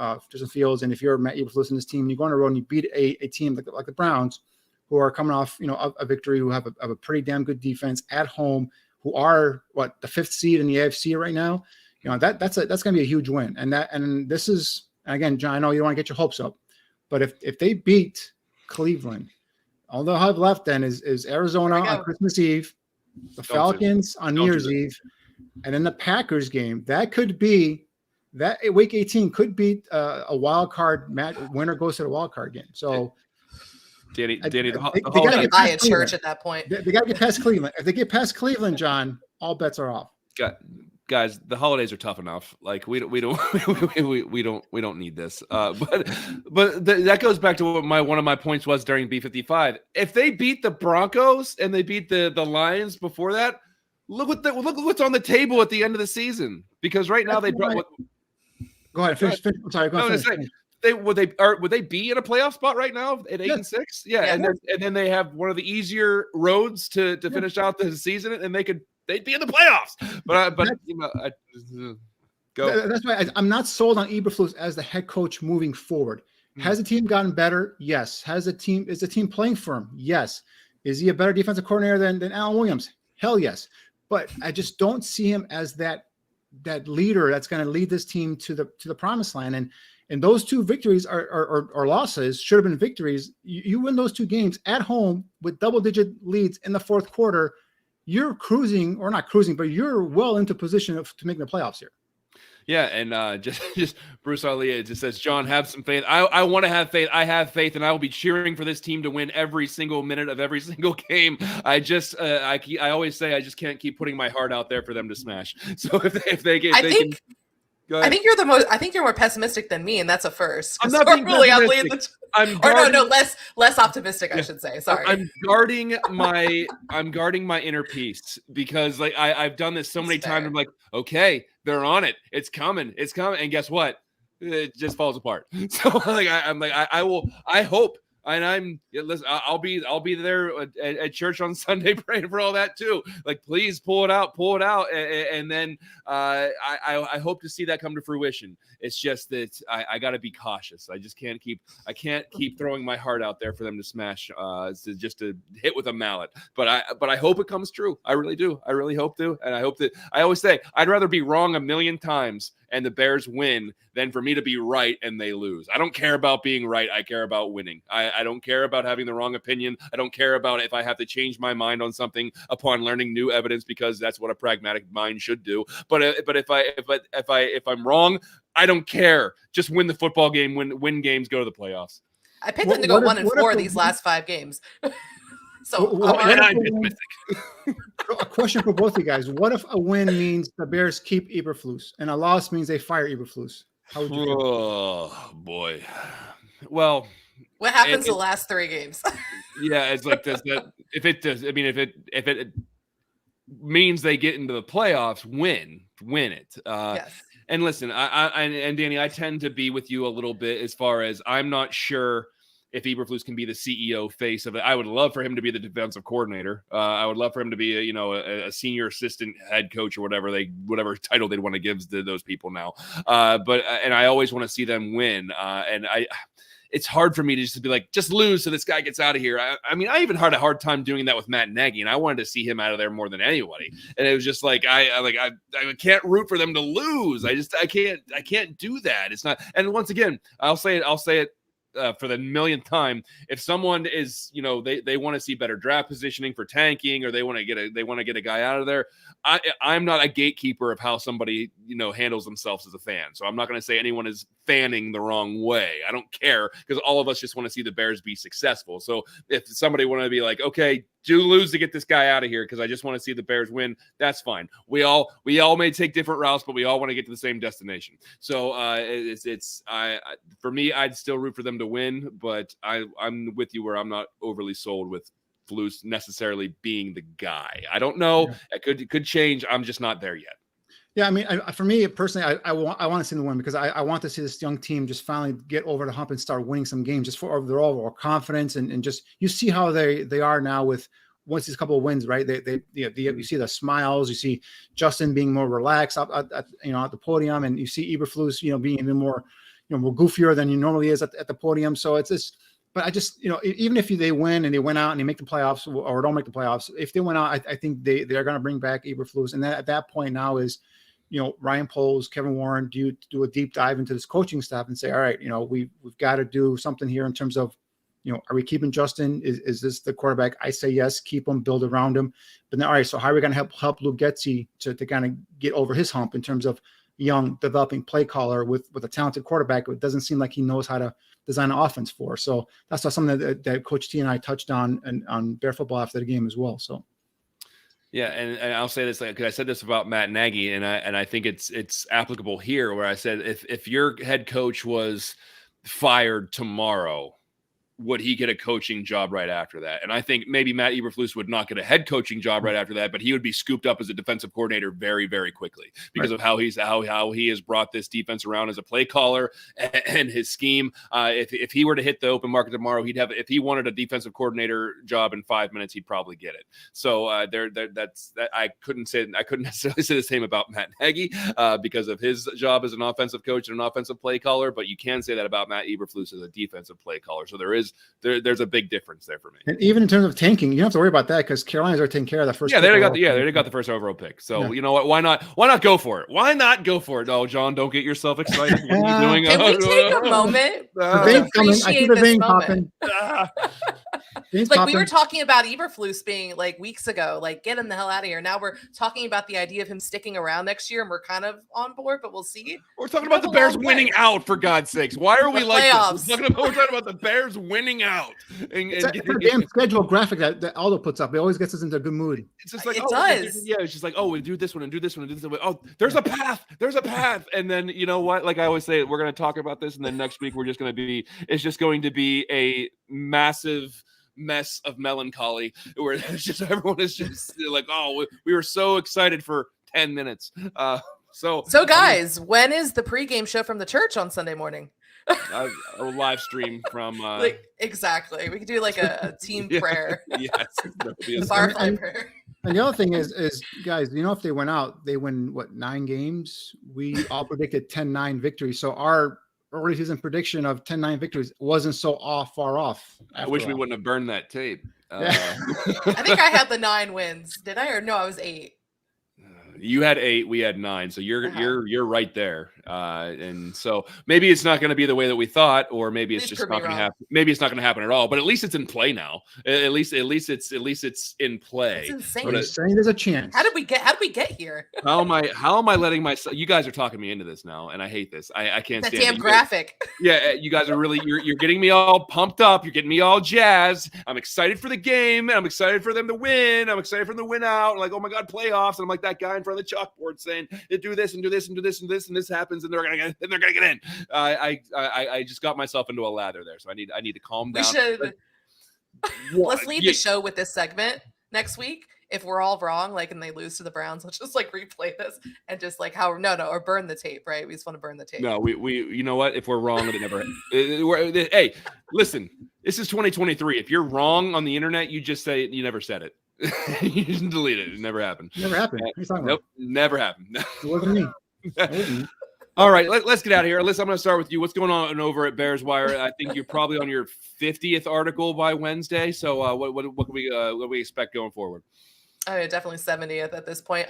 G: Fields, and if you're Matt Eberflus and his team, and you go on the road and you beat a team like the Browns, who are coming off a victory, who have a pretty damn good defense at home, who are the 5th seed in the AFC right now, that's going to be a huge win. And this is, again, John, I know you don't want to get your hopes up, but if they beat Cleveland, all they'll have left then is Arizona on Christmas Eve, the Falcons on New Year's Eve, and then the Packers game. That could be that week 18 could be a wild card match. Winner goes to the wild card game. So.
C: Danny,
D: they got to buy a church at that point.
G: They got to get past Cleveland. If they get past Cleveland, John, all bets are off.
C: Guys, the holidays are tough enough. Like we don't need this. But that goes back to what one of my points was during B55. If they beat the Broncos and they beat the Lions before that, look what's on the table at the end of the season. Because right now they brought.
G: Go ahead. Finish. I'm sorry. Go ahead.
C: Would they be in a playoff spot right now at 8-6? Yeah. And then they have one of the easier roads to finish out the season, and they'd be in the playoffs. But go.
G: That's why I'm not sold on Eberflus as the head coach moving forward. Has the team gotten better? Yes. Is the team playing for him? Yes. Is he a better defensive coordinator than Alan Williams? Hell yes. But I just don't see him as that leader that's going to lead this team to the promised land. And those two victories or losses should have been victories. You win those two games at home with double-digit leads in the 4th quarter, you're cruising, or not cruising, but you're well into position to make the playoffs here.
C: Yeah, and just Bruce Alia just says, John, have some faith. I want to have faith. I have faith, and I will be cheering for this team to win every single minute of every single game. I always say I just can't keep putting my heart out there for them to smash. So if they get,
D: I think you're more pessimistic than me, and that's a first.
C: I'm not being
D: really
C: pessimistic.
D: Less optimistic, I should say. Sorry.
C: I'm guarding my inner peace because I've done this so many times. I'm like, okay, they're on it. It's coming. And guess what? It just falls apart. So I hope. And I'll be there at church on Sunday praying for all that too. Like, please pull it out, and then I hope to see that come to fruition. It's just that I got to be cautious. I can't keep throwing my heart out there for them to smash, just to hit with a mallet. But I hope it comes true. I really do. I really hope to, and I hope that. I always say I'd rather be wrong 1,000,000 times and the Bears win than for me to be right and they lose. I don't care about being right. I care about winning. I don't care about having the wrong opinion. I don't care about if I have to change my mind on something upon learning new evidence, because that's what a pragmatic mind should do. But if I'm wrong, I don't care. Just win the football game, win games, go to the playoffs.
D: I picked them to go 1-4 these last 5 games. So
G: a question for both of you guys. What if a win means the Bears keep Eberflus and a loss means they fire Eberflus? How would you feel?
C: Oh, boy. Well,
D: what happens the last 3 games?
C: Yeah, it's like, does if it does, I mean, if it means they get into the playoffs, win it.
D: Yes.
C: And listen, and Danny, I tend to be with you a little bit as far as I'm not sure if Eberflus can be the CEO face of it. I would love for him to be the defensive coordinator. I would love for him to be a senior assistant head coach or whatever title they'd want to give to those people now. But I always want to see them win. It's hard for me to just be like, just lose so this guy gets out of here. I mean, I even had a hard time doing that with Matt Nagy, and I wanted to see him out of there more than anybody. And it was just like, I can't root for them to lose. I can't do that. It's not. And once again, I'll say it. For the millionth time, if someone is, they want to see better draft positioning for tanking, or they want to get a guy out of there. I'm not a gatekeeper of how somebody, handles themselves as a fan. So I'm not going to say anyone is fanning the wrong way. I don't care, because all of us just want to see the Bears be successful. So if somebody want to be like, okay, do lose to get this guy out of here because I just want to see the Bears win, that's fine. We all may take different routes, but we all want to get to the same destination. So for me, I'd still root for them to win, but I'm with you where I'm not overly sold with Flus necessarily being the guy. I don't know. Yeah. It could change. I'm just not there yet.
G: Yeah, I mean, for me personally, I want to see them win because I want to see this young team just finally get over the hump and start winning some games, just for their overall confidence and just you see how they are now with once these couple of wins, right? You see the smiles, you see Justin being more relaxed at the podium, and you see Eberflus being even more more goofier than he normally is at the podium. So it's this. But I just, even if they win and they went out and they make the playoffs or don't make the playoffs, if they went out, I think they're going to bring back Eberflus. And at that point now is, Ryan Poles, Kevin Warren, do a deep dive into this coaching staff and say, all right, we've got to do something here in terms of, are we keeping Justin? Is this the quarterback? I say yes, keep him, build around him. But then, all right, so how are we going to help Luke Getsy to kind of get over his hump in terms of young developing play caller with a talented quarterback? It doesn't seem like he knows how to design an offense for. So that's something that Coach T and I touched on Bear Football after the game as well. So.
C: Yeah, and I'll say this because I said this about Matt Nagy, and I think it's applicable here, where I said if your head coach was fired tomorrow, would he get a coaching job right after that? And I think maybe Matt Eberflus would not get a head coaching job right after that, but he would be scooped up as a defensive coordinator very, very quickly because of how he has brought this defense around as a play caller and his scheme. If he were to hit the open market tomorrow, if he wanted a defensive coordinator job in 5 minutes, he'd probably get it. So I couldn't necessarily say the same about Matt Nagy because of his job as an offensive coach and an offensive play caller, but you can say that about Matt Eberflus as a defensive play caller. So there's a big difference there for me.
G: And even in terms of tanking, you don't have to worry about that because Carolina's already taking care of the first.
C: Yeah, they already got the first overall pick. So You know what? Why not go for it? Why not go for it? Oh, John, don't get yourself excited. What are you doing?
D: Can we take a moment to appreciate this moment? We were talking about Eberflus being like weeks ago, like get him the hell out of here. Now we're talking about the idea of him sticking around next year, and we're kind of on board, but we'll see.
C: We're talking about the Bears winning out, for God's sakes. Why are we like this? We're talking about the Bears winning out.
G: It's a damn schedule graphic that Aldo puts up. It always gets us into a good mood.
C: It's just like
D: it does.
C: Yeah, it's just like, we do this one and do this one and do this one. Oh, there's a path. There's a path. And then you know what? Like I always say, we're going to talk about this, and then next week it's just going to be a massive mess of melancholy where it's just everyone is just like, we were so excited for 10 minutes. So
D: guys, when is the pregame show from the church on Sunday morning?
C: A live stream from
D: exactly. We could do like a team prayer.
C: Yes,
D: firefly prayer.
G: And the other thing is guys, if they went out, they win 9 games. We all predicted 10-9 victories. So our early season prediction of 10-9 victories wasn't so far off.
C: I wish we wouldn't have burned that tape.
D: I think I had the 9 wins. Did I? Or no, I was 8.
C: You had 8, we had 9, so you're right there. And so maybe it's not going to be the way that we thought, or maybe it's just not going to happen. Maybe it's not going to happen at all. But at least it's in play now. At least it's in play.
D: It's insane.
G: But saying there's a chance.
D: How did we get here?
C: How am I letting myself? You guys are talking me into this now, and I hate this. I can't stand
D: that damn graphic.
C: You guys are really you're getting me all pumped up. You're getting me all jazzed. I'm excited for the game. I'm excited for them to win. I'm excited for them to win out. I'm like, oh my God, playoffs. And I'm like that guy in front of the chalkboard saying, do this and do this and do this and this and this happens, and they're gonna get in. I just got myself into a lather there, so I need to calm down.
D: Let's leave the show with this segment next week. If we're all wrong, like, and they lose to the Browns, let's just like replay this and just like or burn the tape, right? We just want to burn the tape.
C: No, we you know what? If we're wrong, it never. Hey, listen, this is 2023. If you're wrong on the internet, you just say you never said it. You just delete it. It never happened.
G: Never happened. What are you talking
C: Nope,
G: about?
C: never happened.
G: It wasn't me. It wasn't me.
C: All right, let's get out of here. Alyssa, I'm going to start with you. What's going on over at Bears Wire? I think you're probably on your 50th article by Wednesday. So what can we expect going forward?
D: Oh, definitely 70th at this point.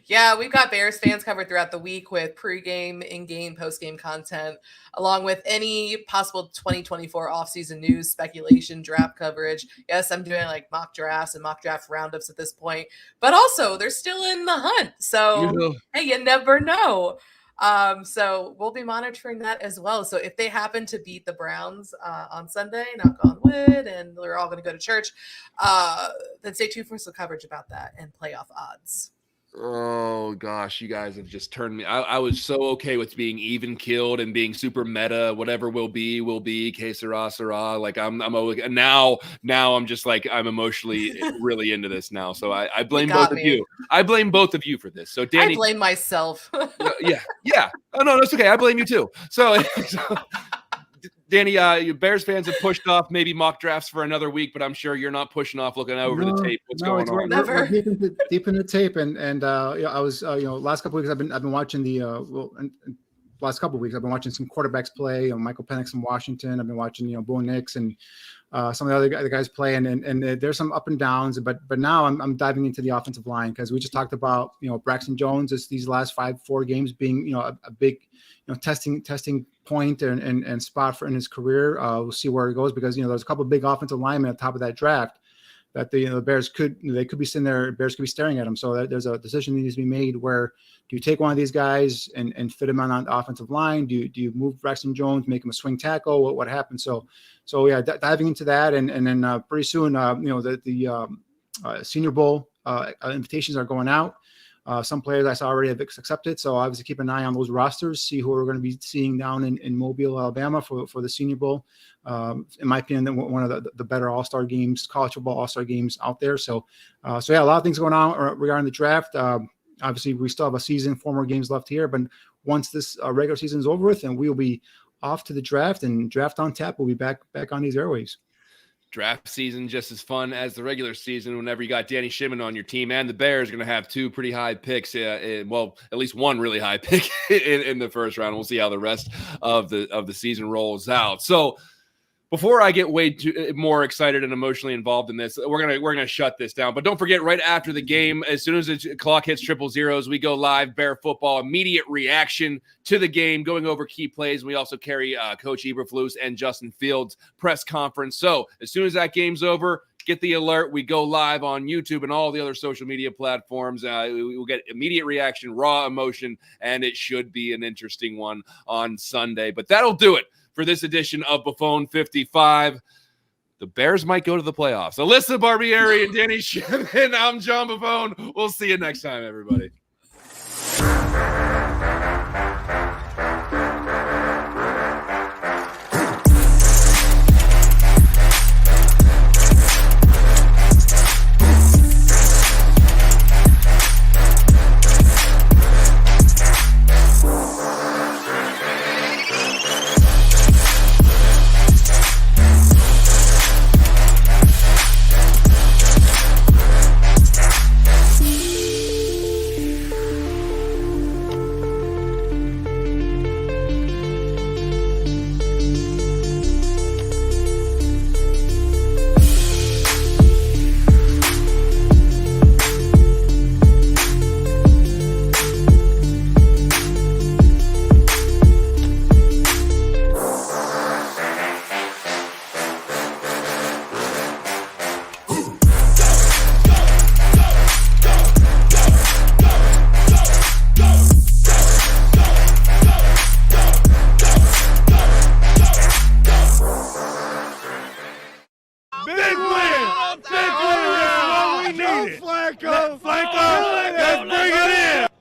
D: Yeah, we've got Bears fans covered throughout the week with pregame, in-game, post-game content, along with any possible 2024 offseason news, speculation, draft coverage. Yes, I'm doing like mock drafts and mock draft roundups at this point, but also they're still in the hunt. So, hey, you never know. So we'll be monitoring that as well. So if they happen to beat the Browns on Sunday, knock on wood, and we're all going to go to church, then stay tuned for some coverage about that and playoff odds.
C: Oh gosh, you guys have just turned me. I was so okay with being even killed and being super meta. Whatever will be. Que sera, sera. Like I'm now I'm just like I'm emotionally really into this now. So I blame both of you. I blame both of you for this. So Danny,
D: I blame myself.
C: yeah. Oh no, that's okay. I blame you too. So Danny, Bears fans have pushed off maybe mock drafts for another week, but I'm sure you're not pushing off looking over the tape. What's going on?
G: We're deep in the tape, and I was last couple of weeks I've been watching last couple of weeks I've been watching some quarterbacks play. Michael Penix from Washington. I've been watching Bo Nix and some of the other guys play, and there's some up and downs. But now I'm diving into the offensive line because we just talked about Braxton Jones these last 4 games being a big testing point and spot for in his career. We'll see where it goes because there's a couple of big offensive linemen at the top of that draft that the Bears could be sitting there. Bears could be staring at him. So there's a decision that needs to be made. Where do you take one of these guys and fit him on the offensive line? Do you move Braxton Jones, make him a swing tackle? What happens? So yeah, diving into that, and then pretty soon, the Senior Bowl invitations are going out. Some players I saw already have accepted, so obviously keep an eye on those rosters, see who we're going to be seeing down in Mobile, Alabama for the Senior Bowl. In my opinion, one of the better All-Star games, college football All-Star games out there. So yeah, a lot of things going on regarding the draft. Obviously, we still have a season, 4 more games left here, but once this regular season is over with, and we'll be off to the draft, and Draft on Tap will be back on these airwaves.
C: Draft season just as fun as the regular season whenever you got Danny Shimon on your team, and the Bears are going to have 2 pretty high picks. Well, at least 1 really high pick in the first round. We'll see how the rest of the season rolls out. So before I get way more excited and emotionally involved in this, we're gonna shut this down. But don't forget, right after the game, as soon as the clock hits 000, we go live. Bear Football, immediate reaction to the game, going over key plays. And we also carry Coach Eberflus and Justin Fields' press conference. So as soon as that game's over, get the alert. We go live on YouTube and all the other social media platforms. We will get immediate reaction, raw emotion, and it should be an interesting one on Sunday. But that'll do it for this edition of Buffone 55. The Bears might go to the playoffs. Alyssa Barbieri and Danny Shimon. I'm John Buffone. We'll see you next time, everybody.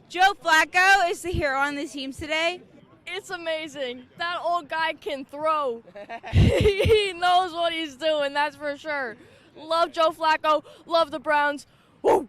R: Joe Flacco is the hero on the team today. It's amazing. That old guy can throw. He knows what he's doing, that's for sure. Love Joe Flacco. Love the Browns. Woo!